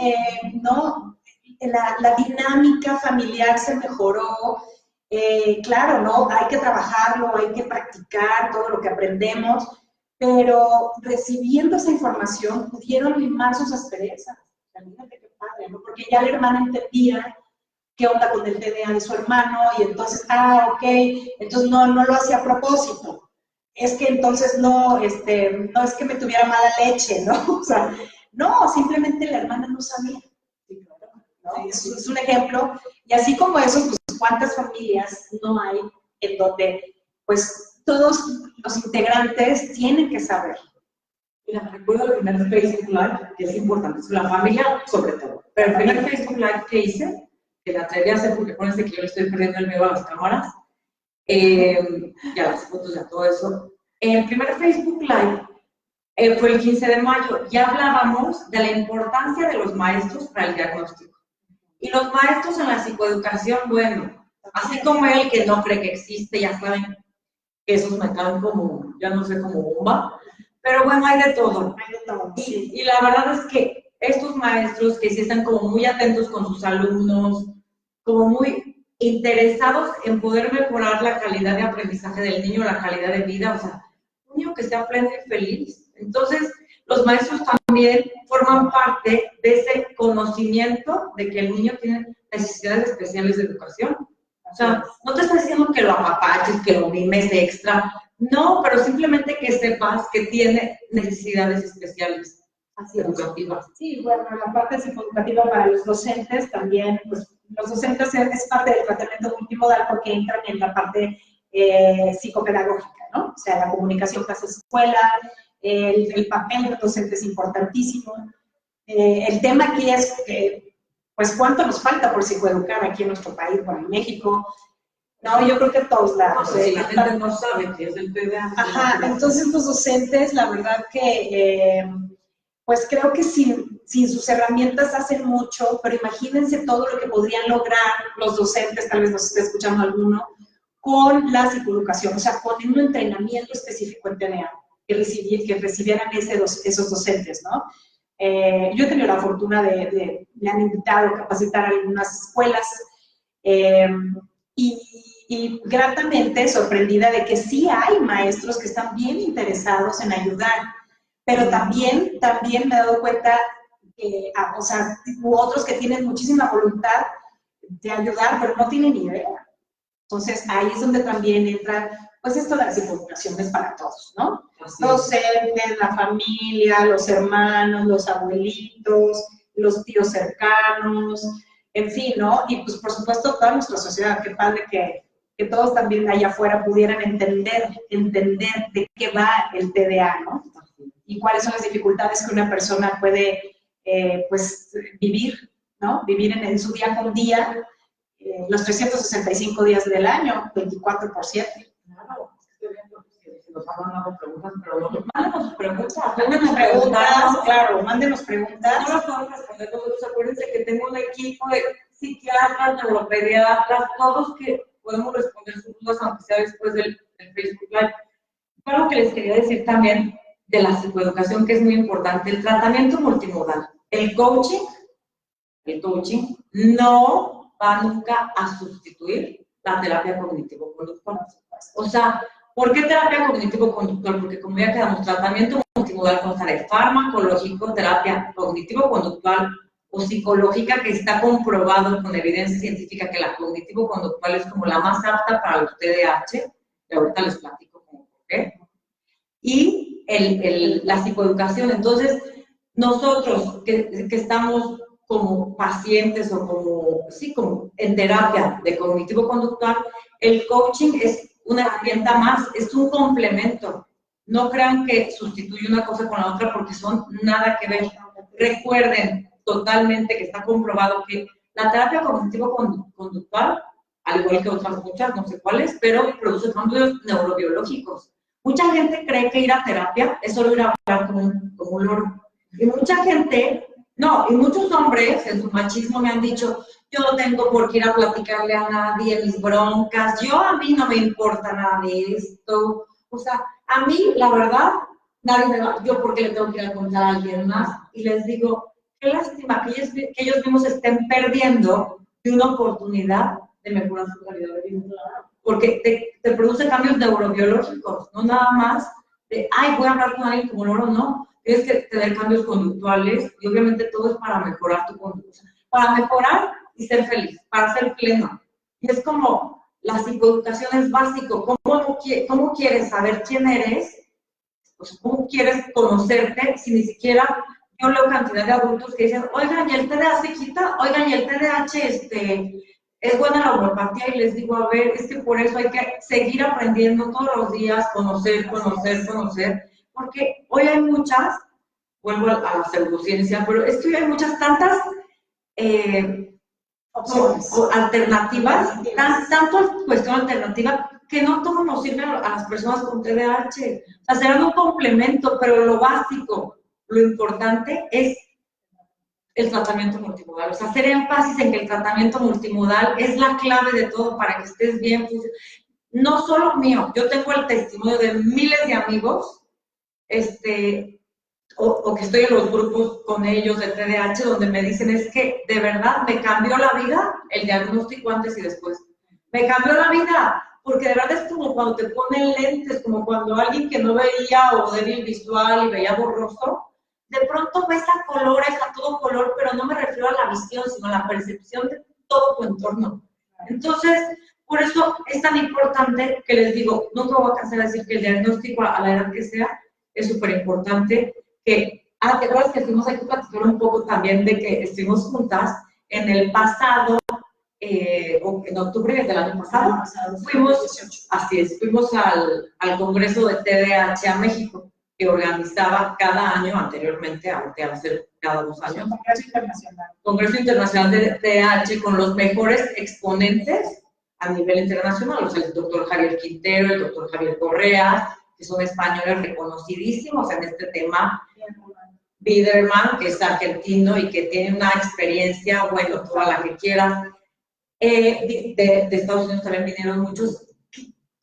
B: ¿no? La dinámica familiar se mejoró. Claro, ¿no? Hay que trabajarlo, hay que practicar todo lo que aprendemos, pero recibiendo esa información pudieron limar sus asperezas. Fíjate qué padre, ¿no? Porque ya la hermana entendía qué onda con el TDA de su hermano y entonces, ok, entonces no lo hacía a propósito. Es que entonces no es que me tuviera mala leche, ¿no? O sea, no, simplemente la hermana no sabía. ¿No? Es un ejemplo. Y así como eso, pues, ¿cuántas familias no hay en donde, pues, todos los integrantes tienen que saber?
A: Mira, recuerdo el primer Facebook Live, que es importante, es la familia sobre todo. Pero el primer Facebook Live que hice, que la atreví a hacer porque acuérdense que yo le estoy perdiendo el miedo a las cámaras, ya las fotos, ya todo eso. En el primer Facebook Live fue el 15 de mayo. Ya hablábamos de la importancia de los maestros para el diagnóstico. Y los maestros en la psicoeducación, bueno, así como él que no cree que existe, ya saben que esos me caen como, ya no sé, como bomba, pero bueno, hay de todo. Y la verdad es que estos maestros que sí están como muy atentos con sus alumnos, como muy interesados en poder mejorar la calidad de aprendizaje del niño, la calidad de vida, o sea, un niño que sea pleno y feliz. Entonces, los maestros también forman parte de ese conocimiento de que el niño tiene necesidades especiales de educación. O sea, no te estoy diciendo que lo apapaches, que lo mimes extra, no, pero simplemente que sepas que tiene necesidades especiales educativas.
B: Sí, bueno, la parte psicoeducativa para los docentes también, pues los docentes es parte del tratamiento multimodal porque entran en la parte psicopedagógica, ¿no? O sea, la comunicación clase-escuela, el papel del docente es importantísimo. El tema aquí es, pues, ¿cuánto nos falta por psicoeducar aquí en nuestro país, bueno, en México? No, yo creo que en todos lados.
A: No, si la gente no sabe qué es el TDA.
B: Ajá, entonces los docentes, la verdad que, pues creo que sin sus herramientas hacen mucho, pero imagínense todo lo que podrían lograr los docentes, tal vez nos esté escuchando alguno, con la psicoeducación, o sea, con un entrenamiento específico en TDA que recibieran esos docentes, ¿no? Yo he tenido la fortuna me han invitado a capacitar a algunas escuelas y gratamente sorprendida de que sí hay maestros que están bien interesados en ayudar, pero también me he dado cuenta que, o sea, otros que tienen muchísima voluntad de ayudar, pero no tienen idea. Entonces, ahí es donde también entra, pues esto de la psicoeducación es para todos, ¿no? Docentes, la familia, los hermanos, los abuelitos, los tíos cercanos, en fin, ¿no? Y pues por supuesto toda nuestra sociedad, qué padre que todos también allá afuera pudieran entender de qué va el TDA, ¿no? Y cuáles son las dificultades que una persona puede, pues, vivir, ¿no? Vivir en su día con día, los 365 días del año, 24/7.
A: Claro, estoy viendo que si nos han mandado preguntas, pero no, mándenos
B: preguntas, claro, mándenos preguntas.
A: No las podemos responder nosotros, acuérdense que tengo un equipo de psiquiatras, neuropediatras, todos que podemos responder sus dudas, aunque sea después del Facebook Live. Algo que les quería decir también de la psicoeducación, que es muy importante, el tratamiento multimodal. El coaching no va nunca a sustituir la terapia cognitivo-conductual. O sea, ¿por qué terapia cognitivo-conductual? Porque como ya quedamos, tratamiento multimodal consta de farmacológico, terapia cognitivo-conductual o psicológica, que está comprobado con evidencia científica que la cognitivo-conductual es como la más apta para los TDAH, y ahorita les platico por qué. Y la psicoeducación. Entonces, nosotros que estamos como pacientes o como en terapia de cognitivo-conductual, el coaching es una herramienta más, es un complemento. No crean que sustituye una cosa con la otra porque son nada que ver. Recuerden totalmente que está comprobado que la terapia cognitivo-conductual, al igual que otras muchas, no sé cuáles, pero produce cambios neurobiológicos. Mucha gente cree que ir a terapia es solo ir a hablar como un loro. Y mucha gente, no, y muchos hombres en su machismo me han dicho, yo no tengo por qué ir a platicarle a nadie mis broncas, a mí no me importa nada de esto. O sea, a mí, la verdad, nadie me va, yo por qué le tengo que ir a contar a alguien más. Y les digo, qué lástima que ellos mismos estén perdiendo de una oportunidad de mejorar su calidad de vida. Porque te produce cambios neurobiológicos, no nada más de, voy a hablar con alguien como loro, no. Tienes que tener cambios conductuales y obviamente todo es para mejorar tu conducta. Para mejorar y ser feliz, para ser pleno. Y es como, la psicoeducación es básico. ¿Cómo quieres saber quién eres? Pues, ¿cómo quieres conocerte si ni siquiera yo leo cantidad de adultos que dicen, oigan, ¿y el TDA se quita? Oigan, ¿y el TDAH es buena la homeopatía? Y les digo, a ver, es que por eso hay que seguir aprendiendo todos los días, conocer, porque hoy hay muchas, vuelvo a la pseudociencia, pero es que hoy hay tantas opciones o alternativas, tanto cuestión alternativa que no todo nos sirve a las personas con TDAH. O sea, serán un complemento, pero lo básico, lo importante es el tratamiento multimodal. O sea, hacer énfasis en que el tratamiento multimodal es la clave de todo para que estés bien. No solo mío, yo tengo el testimonio de miles de amigos, o que estoy en los grupos con ellos de TDAH, donde me dicen, es que de verdad me cambió la vida el diagnóstico antes y después. Me cambió la vida, porque de verdad es como cuando te ponen lentes, como cuando alguien que no veía o débil visual y veía borroso, de pronto ves a colores, a todo color, pero no me refiero a la visión, sino a la percepción de todo tu entorno. Entonces, por eso es tan importante que les digo, nunca voy a cansar de decir que el diagnóstico a la edad que sea es súper importante. ¿Te acuerdas que estuvimos aquí platicando un poco también de que estuvimos juntas en el pasado, en octubre del año pasado? Fuimos al Congreso de TDAH a México, que organizaba cada año anteriormente, ahorita va a ser cada 2 años. Congreso Internacional de TDAH con los mejores exponentes a nivel internacional, o sea, el doctor Javier Quintero, el doctor Javier Correa, que son españoles reconocidísimos en este tema. Biderman, que es argentino y que tiene una experiencia, bueno, toda la que quieras. De Estados Unidos también vinieron muchos.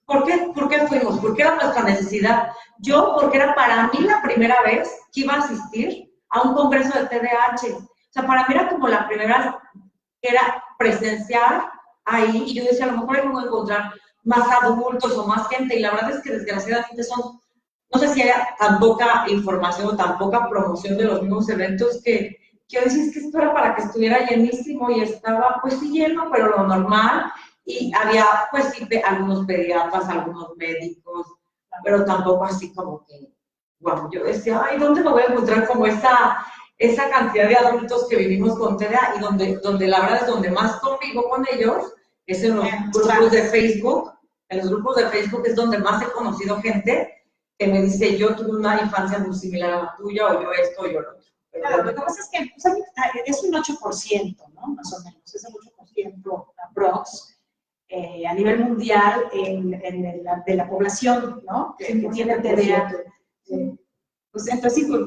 A: ¿Por qué fuimos? ¿Por qué era nuestra necesidad? Yo, porque era para mí la primera vez que iba a asistir a un congreso de TDAH. O sea, para mí era como la primera vez que era presencial ahí, y yo decía, a lo mejor voy a encontrar más adultos o más gente, y la verdad es que desgraciadamente no sé si hay tan poca información o tan poca promoción de los mismos eventos que yo decía, es que esto era para que estuviera llenísimo, y estaba pues sí lleno, pero lo normal, y había pues sí algunos pediatras, algunos médicos, pero tampoco así como que, bueno, yo decía, ay, ¿dónde me voy a encontrar como esa cantidad de adultos que vivimos con TDA? Y donde la verdad es donde más convivo con ellos, es en los grupos de Facebook. En los grupos de Facebook es donde más he conocido gente que me dice, yo tuve una infancia muy similar a la tuya, o yo esto, o yo lo otro.
B: Claro, lo que pasa es que es un 8%, ¿no? Más o menos, es el 8% aprox a nivel mundial de la población, ¿no? Que tiene TDA. Pues entonces sí, creo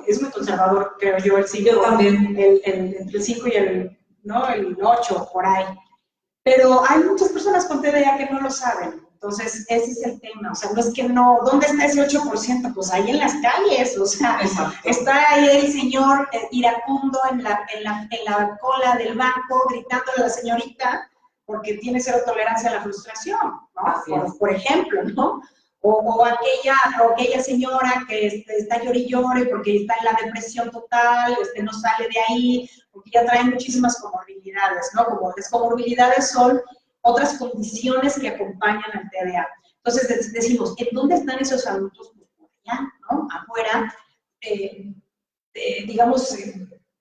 B: que es muy conservador, creo yo, el 5.
A: Yo también.
B: Entre el 5 y el 8, por ahí. Pero hay muchas personas con TDA que no lo saben. Entonces, ese es el tema. O sea, no es que no. ¿Dónde está ese 8%? Pues ahí en las calles. O sea, exacto. Está ahí el señor iracundo en la cola del banco gritándole a la señorita porque tiene cero tolerancia a la frustración, ¿no? Por ejemplo, ¿no? O aquella señora que está llore y llore porque está en la depresión total, no sale de ahí, porque ya trae muchísimas comorbilidades, ¿no? Como las comorbilidades son otras condiciones que acompañan al TDA. Entonces decimos, ¿en dónde están esos adultos? Pues por allá, ¿no? Afuera, digamos,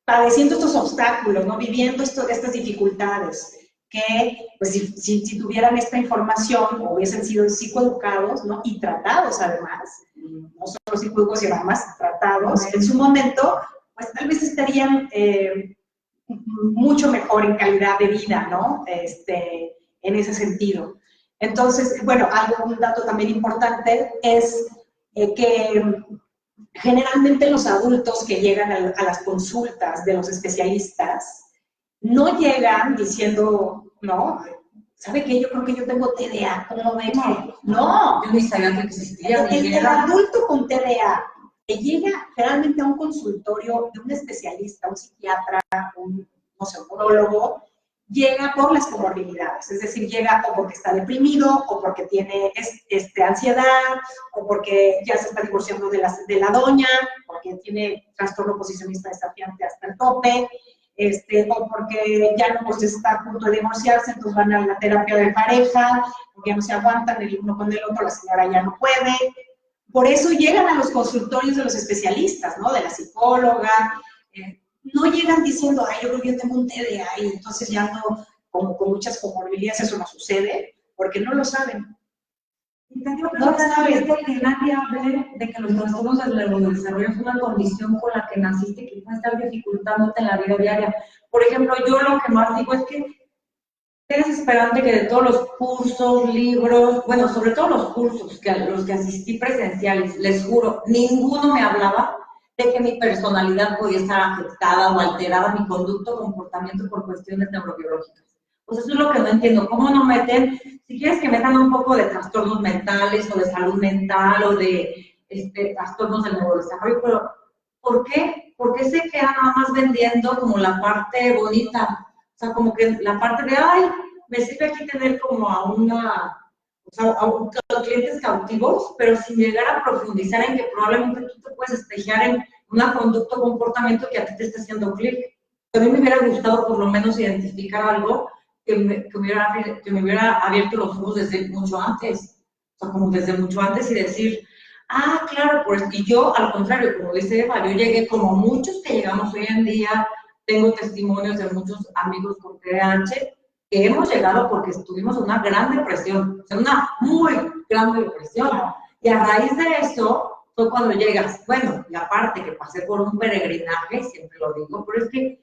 B: padeciendo estos obstáculos, ¿no? Viviendo estas dificultades, que pues si tuvieran esta información o hubiesen sido psicoeducados, ¿no? Y tratados además, no solo psicoeducados, sino además tratados, en su momento, pues tal vez estarían mucho mejor en calidad de vida, ¿no? En ese sentido. Entonces, bueno, un dato también importante es que generalmente los adultos que llegan a las consultas de los especialistas no llegan diciendo, no, ¿sabe qué? Yo creo que yo tengo TDA, ¿cómo ven? No.
A: Yo ni sabía que existía.
B: El adulto con TDA que llega generalmente a un consultorio de un especialista, un psiquiatra, un neurólogo, llega por las comorbilidades, es decir, llega o porque está deprimido, o porque tiene ansiedad, o porque ya se está divorciando de la doña, porque tiene trastorno posicionista desafiante hasta el tope, o porque ya no está a punto de divorciarse, entonces van a la terapia de pareja, porque ya no se aguantan el uno con el otro, la señora ya no puede. Por eso llegan a los consultorios de los especialistas, ¿no? De la psicóloga. No llegan diciendo, ay, yo creo que yo tengo un TDA y entonces ya no, como con muchas comorbilidades, eso no sucede, porque no lo saben.
A: No lo saben. De que nadie hable de que los trastornos del neurodesarrollo es una condición con la que naciste que puede estar dificultándote en la vida diaria. Por ejemplo, yo lo que más digo es que qué desesperante que de todos los cursos, libros, bueno, sobre todo los cursos, los que asistí presenciales, les juro, ninguno me hablaba de que mi personalidad podía estar afectada o alterada, mi conducto o comportamiento por cuestiones neurobiológicas. Pues eso es lo que no entiendo, ¿cómo no meten? Si quieres que metan un poco de trastornos mentales o de salud mental o de trastornos del neurodesarrollo, pero ¿por qué? ¿Por qué se queda nada más vendiendo como la parte bonita? O sea, como que la parte de, ay, me sirve aquí tener como a clientes cautivos, pero sin llegar a profundizar en que probablemente tú te puedes espejear en una conducta o comportamiento que a ti te está haciendo clic. A mí me hubiera gustado por lo menos identificar algo que me hubiera abierto los ojos desde mucho antes. O sea, como desde mucho antes y decir, ah, claro, pues, y yo, al contrario, como dice Eva, yo llegué como muchos que llegamos hoy en día, tengo testimonios de muchos amigos con TDAH, que hemos llegado porque estuvimos en una gran depresión, o sea, una muy gran depresión. Y a raíz de eso fue cuando llegas, bueno, y aparte que pasé por un peregrinaje, siempre lo digo, pero es que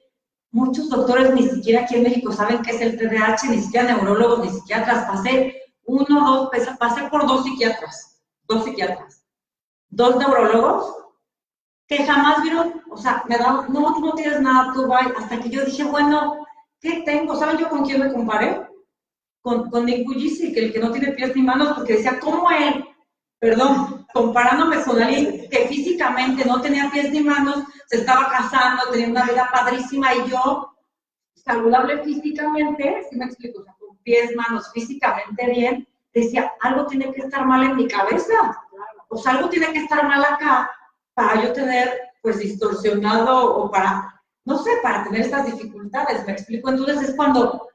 A: muchos doctores ni siquiera aquí en México saben qué es el TDAH, ni siquiera neurólogos, ni psiquiatras. Pasé por dos psiquiatras, dos neurólogos, que jamás vieron, o sea, me daban, no, tú no tienes nada, tú vas, hasta que yo dije, bueno, ¿qué tengo? ¿Saben yo con quién me comparé? Con Nick Bujicic, el que no tiene pies ni manos, porque decía, ¿cómo él? Perdón, comparándome con alguien que físicamente no tenía pies ni manos, se estaba casando, tenía una vida padrísima, y yo, saludable físicamente, ¿sí me explico? O sea, con pies, manos, físicamente bien, decía, algo tiene que estar mal en mi cabeza, o sea, algo tiene que estar mal acá, para yo tener, pues, distorsionado, o para, no sé, para tener estas dificultades, ¿me explico? Entonces es cuando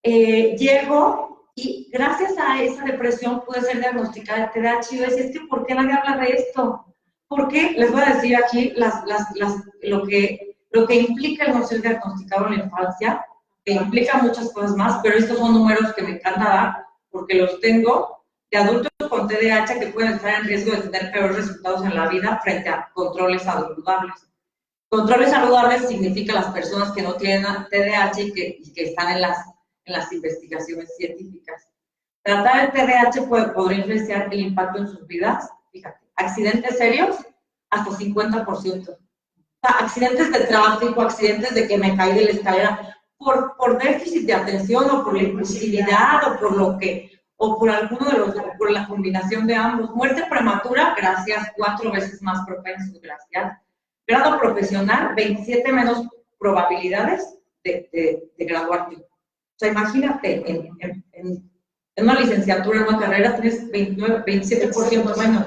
A: llego y gracias a esa depresión pude ser diagnosticada de TDAH. Y yo decía, es que ¿por qué nadie habla de esto? ¿Por qué? Les voy a decir aquí lo que implica el no ser diagnosticado en la infancia, que implica muchas cosas más, pero estos son números que me encanta dar, porque los tengo de adultos con TDAH que pueden estar en riesgo de tener peores resultados en la vida frente a controles saludables. Controles saludables significa las personas que no tienen TDAH y que están en las investigaciones científicas. Tratar el TDAH podría influenciar el impacto en sus vidas. Fíjate, accidentes serios, hasta 50%. O sea, accidentes de tráfico, accidentes de que me caí de la escalera, por déficit de atención o por la impulsividad o por alguno de los, por la combinación de ambos. Muerte prematura, gracias, 4 veces más propenso, gracias. Grado profesional, 27 menos probabilidades de graduarte. O sea, imagínate, en una licenciatura, en una carrera, tienes 27% menos.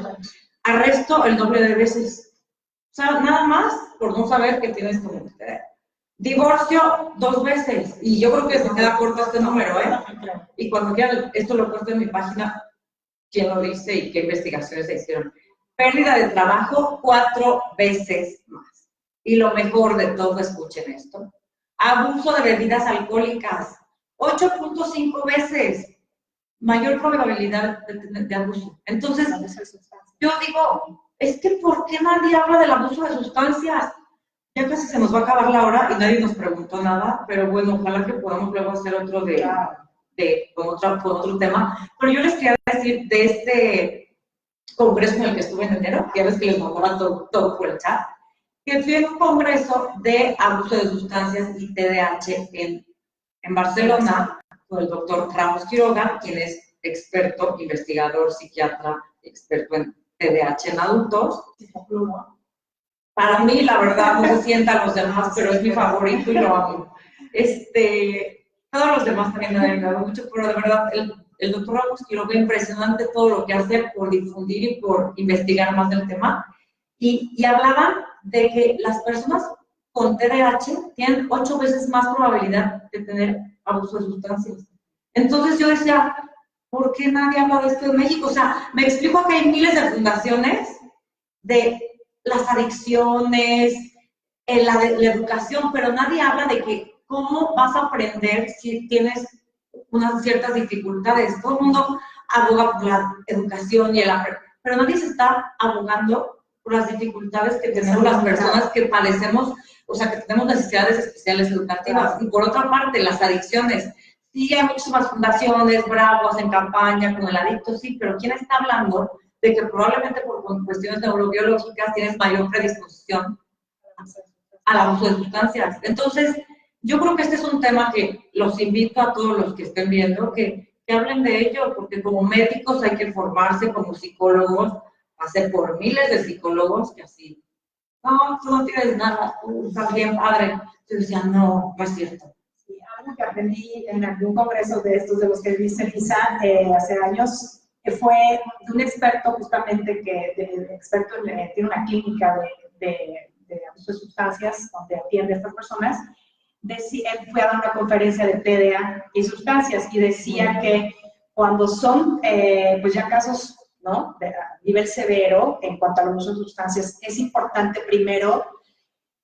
A: Arresto el doble de veces. O sea, nada más por no saber que tienes como usted. Divorcio 2 veces. Y yo creo que se queda corto este número, ¿eh? Y cuando quieran, esto lo puesto en mi página, quién lo dice y qué investigaciones se hicieron. Pérdida de trabajo 4 veces más. Y lo mejor de todo, escuchen esto. Abuso de bebidas alcohólicas. 8.5 veces mayor probabilidad de abuso. Entonces, yo digo, es que ¿por qué nadie habla del abuso de sustancias? Ya casi se nos va a acabar la hora y nadie nos preguntó nada, pero bueno, ojalá que podamos luego hacer otro con otro tema. Pero yo les quería decir de este congreso en el que estuve en enero, que ya ves que les mandaba todo por el chat, que fui en un congreso de abuso de sustancias y TDAH en Barcelona, con el doctor Ramos Quiroga, quien es experto, investigador, psiquiatra, experto en TDAH en adultos. Para mí, la verdad, no se sientan los demás, pero es mi favorito y lo amo. Todos los demás también me han ayudado mucho, pero de verdad, el doctor Ramos Quiroga, impresionante todo lo que hace por difundir y por investigar más del tema. Y hablaban de que las personas con TDAH tienen 8 veces más probabilidad de tener abuso de sustancias. Entonces yo decía, ¿por qué nadie habla de esto en México? O sea, me explico que hay miles de fundaciones de las adicciones, la educación, pero nadie habla de que cómo vas a aprender si tienes unas ciertas dificultades. Todo el mundo aboga por la educación y pero nadie se está abogando por las dificultades que tenemos las personas que padecemos, o sea, que tenemos necesidades especiales educativas. Y por otra parte, las adicciones. Sí, hay muchísimas fundaciones, Bravo, hacen campaña con el adicto, sí, pero ¿quién está hablando de que probablemente por cuestiones neurobiológicas tienes mayor predisposición al abuso de sustancias? Entonces, yo creo que este es un tema que los invito a todos los que estén viendo que hablen de ello, porque como médicos hay que formarse, como psicólogos, hacer por miles de psicólogos que así, no, tú no tienes nada, tú estás bien padre. Yo decía, no, no es cierto.
B: Sí, algo que aprendí en algún congreso de estos de los que dice Lisa hace años, fue de un experto justamente tiene una clínica de abuso de sustancias donde atiende a estas personas. Él fue a dar una conferencia de TDA y sustancias y decía que cuando son pues ya casos, ¿no?, de nivel severo en cuanto al abuso de sustancias, es importante primero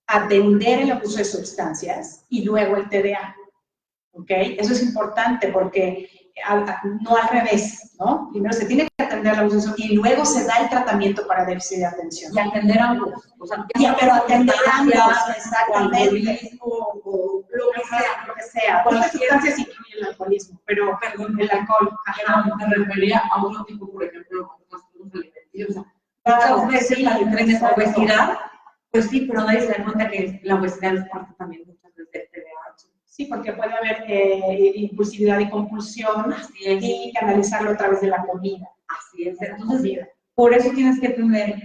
B: atender el abuso de sustancias y luego el TDA, ¿ok? Eso es importante porque no al revés, ¿no? Primero se tiene que atender el abuso y luego se da el tratamiento para déficit de atención.
A: Y atender ambos. O sea,
B: pero atender ambos, exactamente.
A: O lo que sea.
B: Cualquier sustancias incluye el alcoholismo, pero perdón, el alcohol.
C: Me refería a otro tipo, por ejemplo, de trastornos alimenticios.
A: Muchas veces la diferencia es obesidad, pues sí, pero nadie se da cuenta que la obesidad es parte también muchas veces del TDAH.
B: Sí, porque puede haber impulsividad y compulsión y canalizarlo a través de la comida.
A: Así es. Entonces, por eso tienes que tener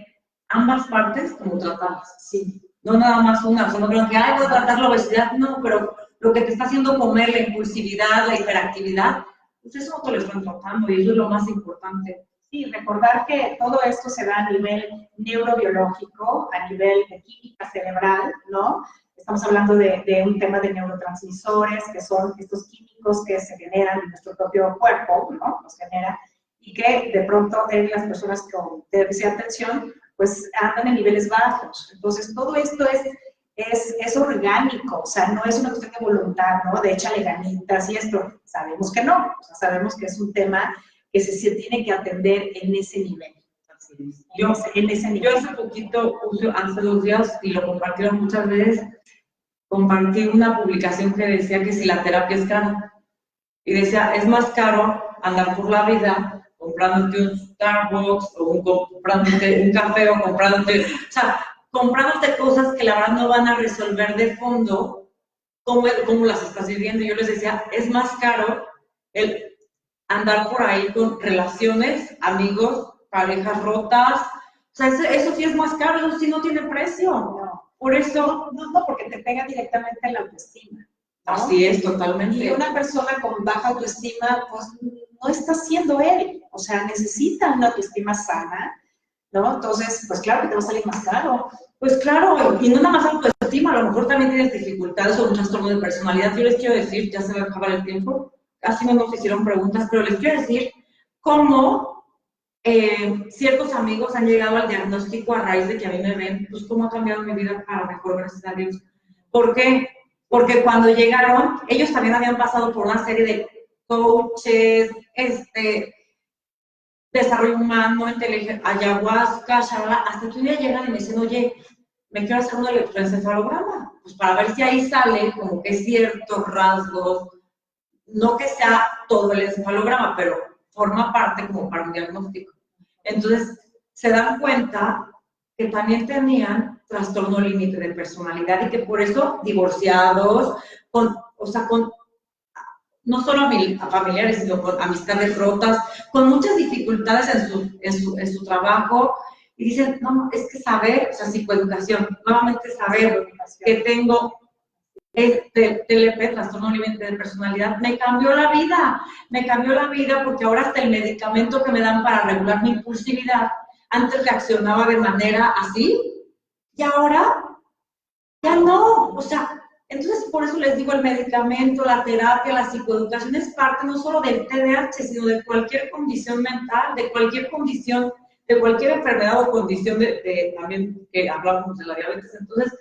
A: ambas partes como tratadas.
B: Sí.
A: No nada más una. O sea, no creo que, voy a tratar la obesidad. No, pero lo que te está haciendo comer, la impulsividad, la hiperactividad, pues eso no te lo están tratando y eso es lo más importante.
B: Sí, recordar que todo esto se da a nivel neurobiológico, a nivel de química cerebral, ¿no? Estamos hablando de un tema de neurotransmisores, que son estos químicos que se generan en nuestro propio cuerpo, ¿no? Los genera, y que de pronto en las personas con déficit de atención, pues andan en niveles bajos. Entonces, todo esto es orgánico, o sea, no es una cuestión de voluntad, ¿no? De échale ganitas y esto. Sabemos que no, o sea, sabemos que es un tema que se tiene que atender en ese nivel.
A: Yo hace poquito, hace 2 días, y lo compartieron muchas veces, compartí una publicación que decía que si la terapia es cara. Y decía, es más caro andar por la vida comprándote un Starbucks o comprándote un café o comprándote cosas que la verdad no van a resolver de fondo cómo las estás viviendo. Yo les decía, es más caro el andar por ahí con relaciones, amigos, parejas rotas. O sea, eso sí es más caro, eso sí no tiene precio.
B: No.
A: Por eso...
B: No, porque te pega directamente en la autoestima, ¿no?
A: Así es, totalmente.
B: Y una persona con baja autoestima, pues, no está siendo él. O sea, necesita una autoestima sana, ¿no? Entonces, pues claro que te va a salir más caro.
A: Pues claro, y no nada más autoestima, a lo mejor también tienes dificultades o un trastorno de personalidad. Yo les quiero decir, ya se va a acabar el tiempo, casi no nos hicieron preguntas, pero les quiero decir cómo ciertos amigos han llegado al diagnóstico a raíz de que a mí me ven, pues cómo ha cambiado mi vida para mejor, gracias a Dios. ¿Por qué? Porque cuando llegaron, ellos también habían pasado por una serie de coaches, desarrollo humano, inteligencia, ayahuasca, shalala, hasta que un día llegan y me dicen, oye, me quiero hacer un electroencefalograma, pues para ver si ahí sale como que ciertos rasgos, no que sea todo el encefalograma, pero forma parte como para un diagnóstico. Entonces, se dan cuenta que también tenían trastorno límite de personalidad y que por eso divorciados, no solo a familiares, sino con amistades rotas, con muchas dificultades en su trabajo, y dicen, no, es que saber, o sea, psicoeducación, nuevamente saber que tengo TLP, trastorno límite de personalidad, me cambió la vida porque ahora hasta el medicamento que me dan para regular mi impulsividad, antes reaccionaba de manera así, y ahora ya no, o sea, entonces por eso les digo, el medicamento, la terapia, la psicoeducación es parte no solo del TDAH, sino de cualquier condición mental, de cualquier condición, de cualquier enfermedad o condición también que hablamos de la diabetes. Entonces,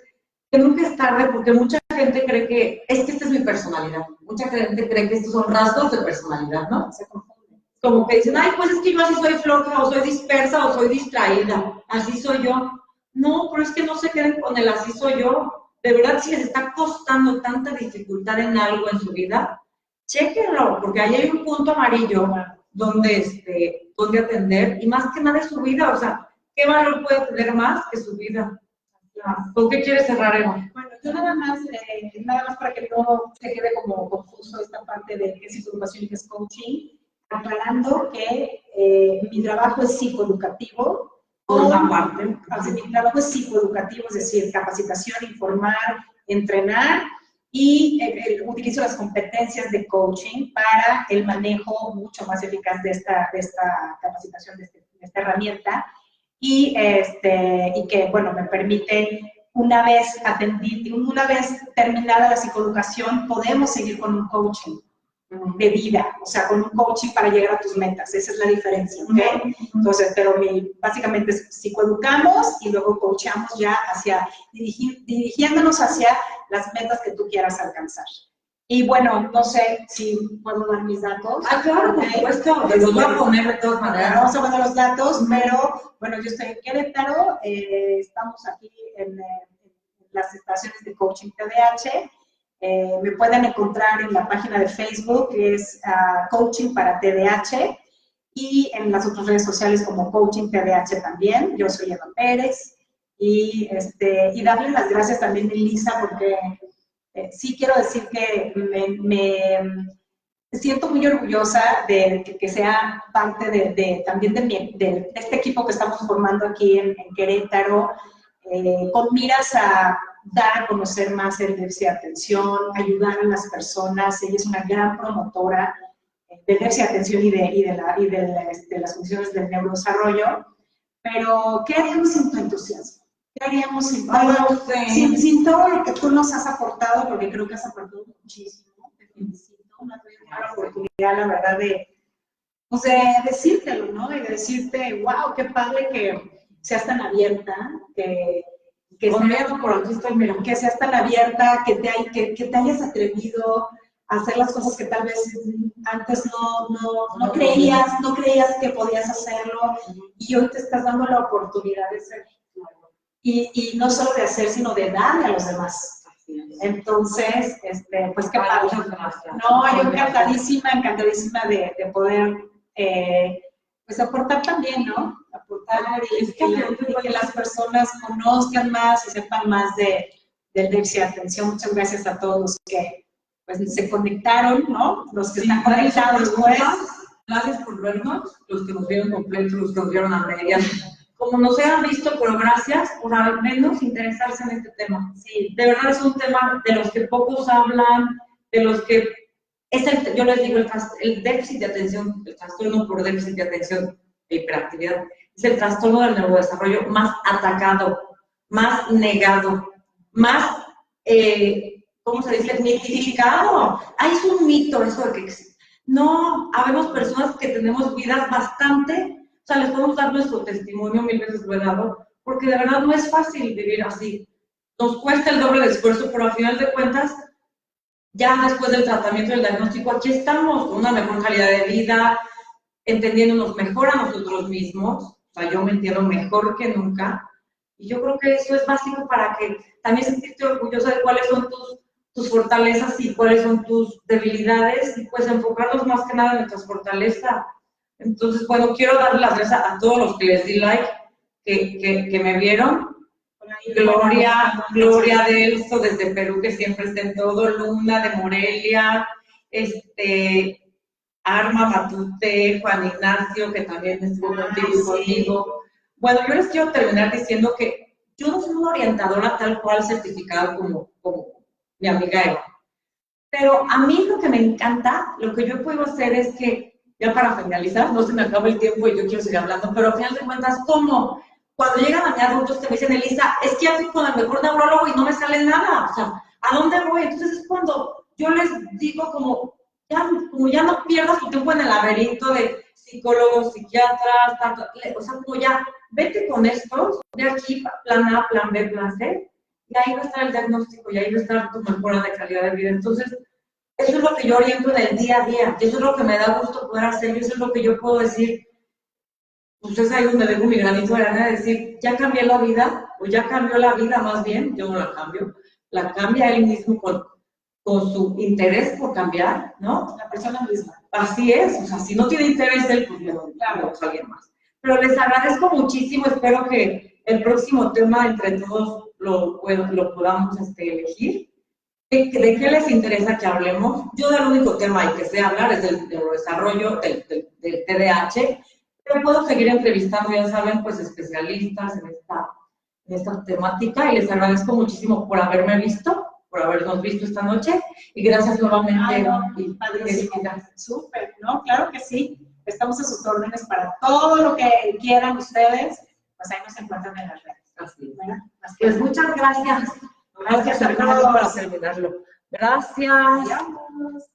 A: que nunca es tarde, porque mucha gente cree que esta es mi personalidad. Mucha gente cree que estos son rasgos de personalidad, ¿no? Se confunden. Como que dicen, ay, pues es que yo así soy floja, o soy dispersa, o soy distraída, así soy yo. No, pero es que no se queden con el así soy yo. De verdad, si les está costando tanta dificultad en algo en su vida, chéquenlo, porque ahí hay un punto amarillo donde atender, y más que nada es su vida, o sea, ¿qué valor puede tener más que su vida? ¿Con qué quieres cerrar, Eva?
B: Bueno, yo nada más para que no se quede como confuso esta parte de qué es psicoeducación y qué es coaching, aclarando que mi trabajo es psicoeducativo.
A: Por una parte.
B: Así, mi trabajo es psicoeducativo, es decir, capacitación, informar, entrenar, y utilizo las competencias de coaching para el manejo mucho más eficaz de esta capacitación, de esta herramienta, y que, bueno, me permite, una vez terminada la psicoeducación, podemos seguir con un coaching de vida, o sea, con un coaching para llegar a tus metas. Esa es la diferencia, ¿ok? Entonces, pero básicamente psicoeducamos y luego coachamos ya dirigiéndonos hacia las metas que tú quieras alcanzar. Y bueno, no sé si puedo dar mis datos.
A: Ah, claro, por supuesto, los voy a poner de todas maneras.
B: Vamos a poner los datos, pero bueno, yo estoy en Querétaro, estamos aquí en las estaciones de coaching TDAH. Me pueden encontrar en la página de Facebook, que es Coaching para TDAH, y en las otras redes sociales como Coaching TDAH también. Yo soy Eva Pérez, y darle las gracias también a Elisa, porque sí quiero decir que me siento muy orgullosa de que sea parte también de este equipo que estamos formando aquí en Querétaro, con miras a dar a conocer más el déficit de atención, ayudar a las personas. Ella es una gran promotora del déficit de atención y de las funciones del neurodesarrollo. Pero, ¿qué haríamos sin tu entusiasmo? ¿Qué haríamos sin todo lo que tú nos has aportado? Porque creo que has aportado muchísimo. Te felicito, una oportunidad, la verdad, de decírtelo, ¿no? Y de decirte, wow, qué padre que seas tan abierta, que seas tan abierta, que te hayas atrevido a hacer las cosas que tal vez antes no creías que podías hacerlo, y hoy te estás dando la oportunidad de hacer. Y no solo de hacer, sino de darle a los demás. Entonces, pues qué padre. No, yo encantadísima de poder pues aportar también, ¿no? Aportar y que las personas conozcan más y sepan más del déficit de atención. Muchas gracias a todos los que pues se conectaron, ¿no? Los que están conectados, pues.
A: Gracias por vernos, los que nos vieron completos, los que nos vieron a medias. Como no se han visto, pero gracias por al menos interesarse en este tema. Sí, de verdad es un tema de los que pocos hablan, de los que yo les digo, el déficit de atención, el trastorno por déficit de atención e hiperactividad, es el trastorno del neurodesarrollo más atacado, más negado, más, ¿cómo se dice? Mitificado. Es un mito eso de que existe. No, habemos personas que tenemos vidas bastante. O sea, les podemos dar nuestro testimonio, 1000 veces lo he dado, porque de verdad no es fácil vivir así. Nos cuesta el doble de esfuerzo, pero al final de cuentas, ya después del tratamiento y del diagnóstico, aquí estamos con una mejor calidad de vida, entendiéndonos mejor a nosotros mismos. O sea, yo me entiendo mejor que nunca. Y yo creo que eso es básico para que también sentirte orgullosa de cuáles son tus fortalezas y cuáles son tus debilidades, y pues enfocarnos más que nada en nuestras fortalezas. Entonces, bueno, quiero darle las gracias a todos los que les di like, que me vieron. Gloria Delso desde Perú, que siempre está en todo. Luna de Morelia, Arma Matute, Juan Ignacio, que también estuvo contigo. Bueno, yo les quiero terminar diciendo que yo no soy una orientadora tal cual certificada como mi amiga Eva. Pero a mí lo que me encanta, lo que yo puedo hacer es que, ya para finalizar, no se me acaba el tiempo y yo quiero seguir hablando, pero al final de cuentas, ¿cómo? Cuando llegan a mí adultos que me dicen, Elisa, es que ya fui con el mejor neurólogo y no me sale nada, o sea, ¿a dónde voy? Entonces es cuando yo les digo como ya no pierdas tu tiempo en el laberinto de psicólogos, psiquiatras, tanto, o sea, como ya, vete con estos, de aquí, plan A, plan B, plan C, y ahí va a estar el diagnóstico, y ahí va a estar tu mejora de calidad de vida. Entonces, eso es lo que yo oriento en el día a día, y eso es lo que me da gusto poder hacer, y eso es lo que yo puedo decir. Pues es ahí donde dejo mi granito de arena de decir, ya cambié la vida, o ya cambió la vida más bien, yo no la cambio, la cambia él mismo con con su interés por cambiar, ¿no?
B: La persona misma.
A: Así es, o sea, si no tiene interés él, pues claro, alguien más. Pero les agradezco muchísimo, espero que el próximo tema entre todos lo podamos elegir. ¿De qué les interesa que hablemos? Yo del único tema que sé hablar es del desarrollo del TDAH, pero puedo seguir entrevistando, ya saben, pues especialistas en esta temática, y les agradezco muchísimo por haberme visto, por habernos visto esta noche, y gracias nuevamente.
B: Padrísimo. Súper, ¿no? Claro que sí. Estamos a sus órdenes para todo lo que quieran ustedes, pues ahí nos encuentran en las redes.
A: Así.
B: Así
A: pues muchas gracias. Gracias a todos para terminarlo. Gracias.
B: Adiós.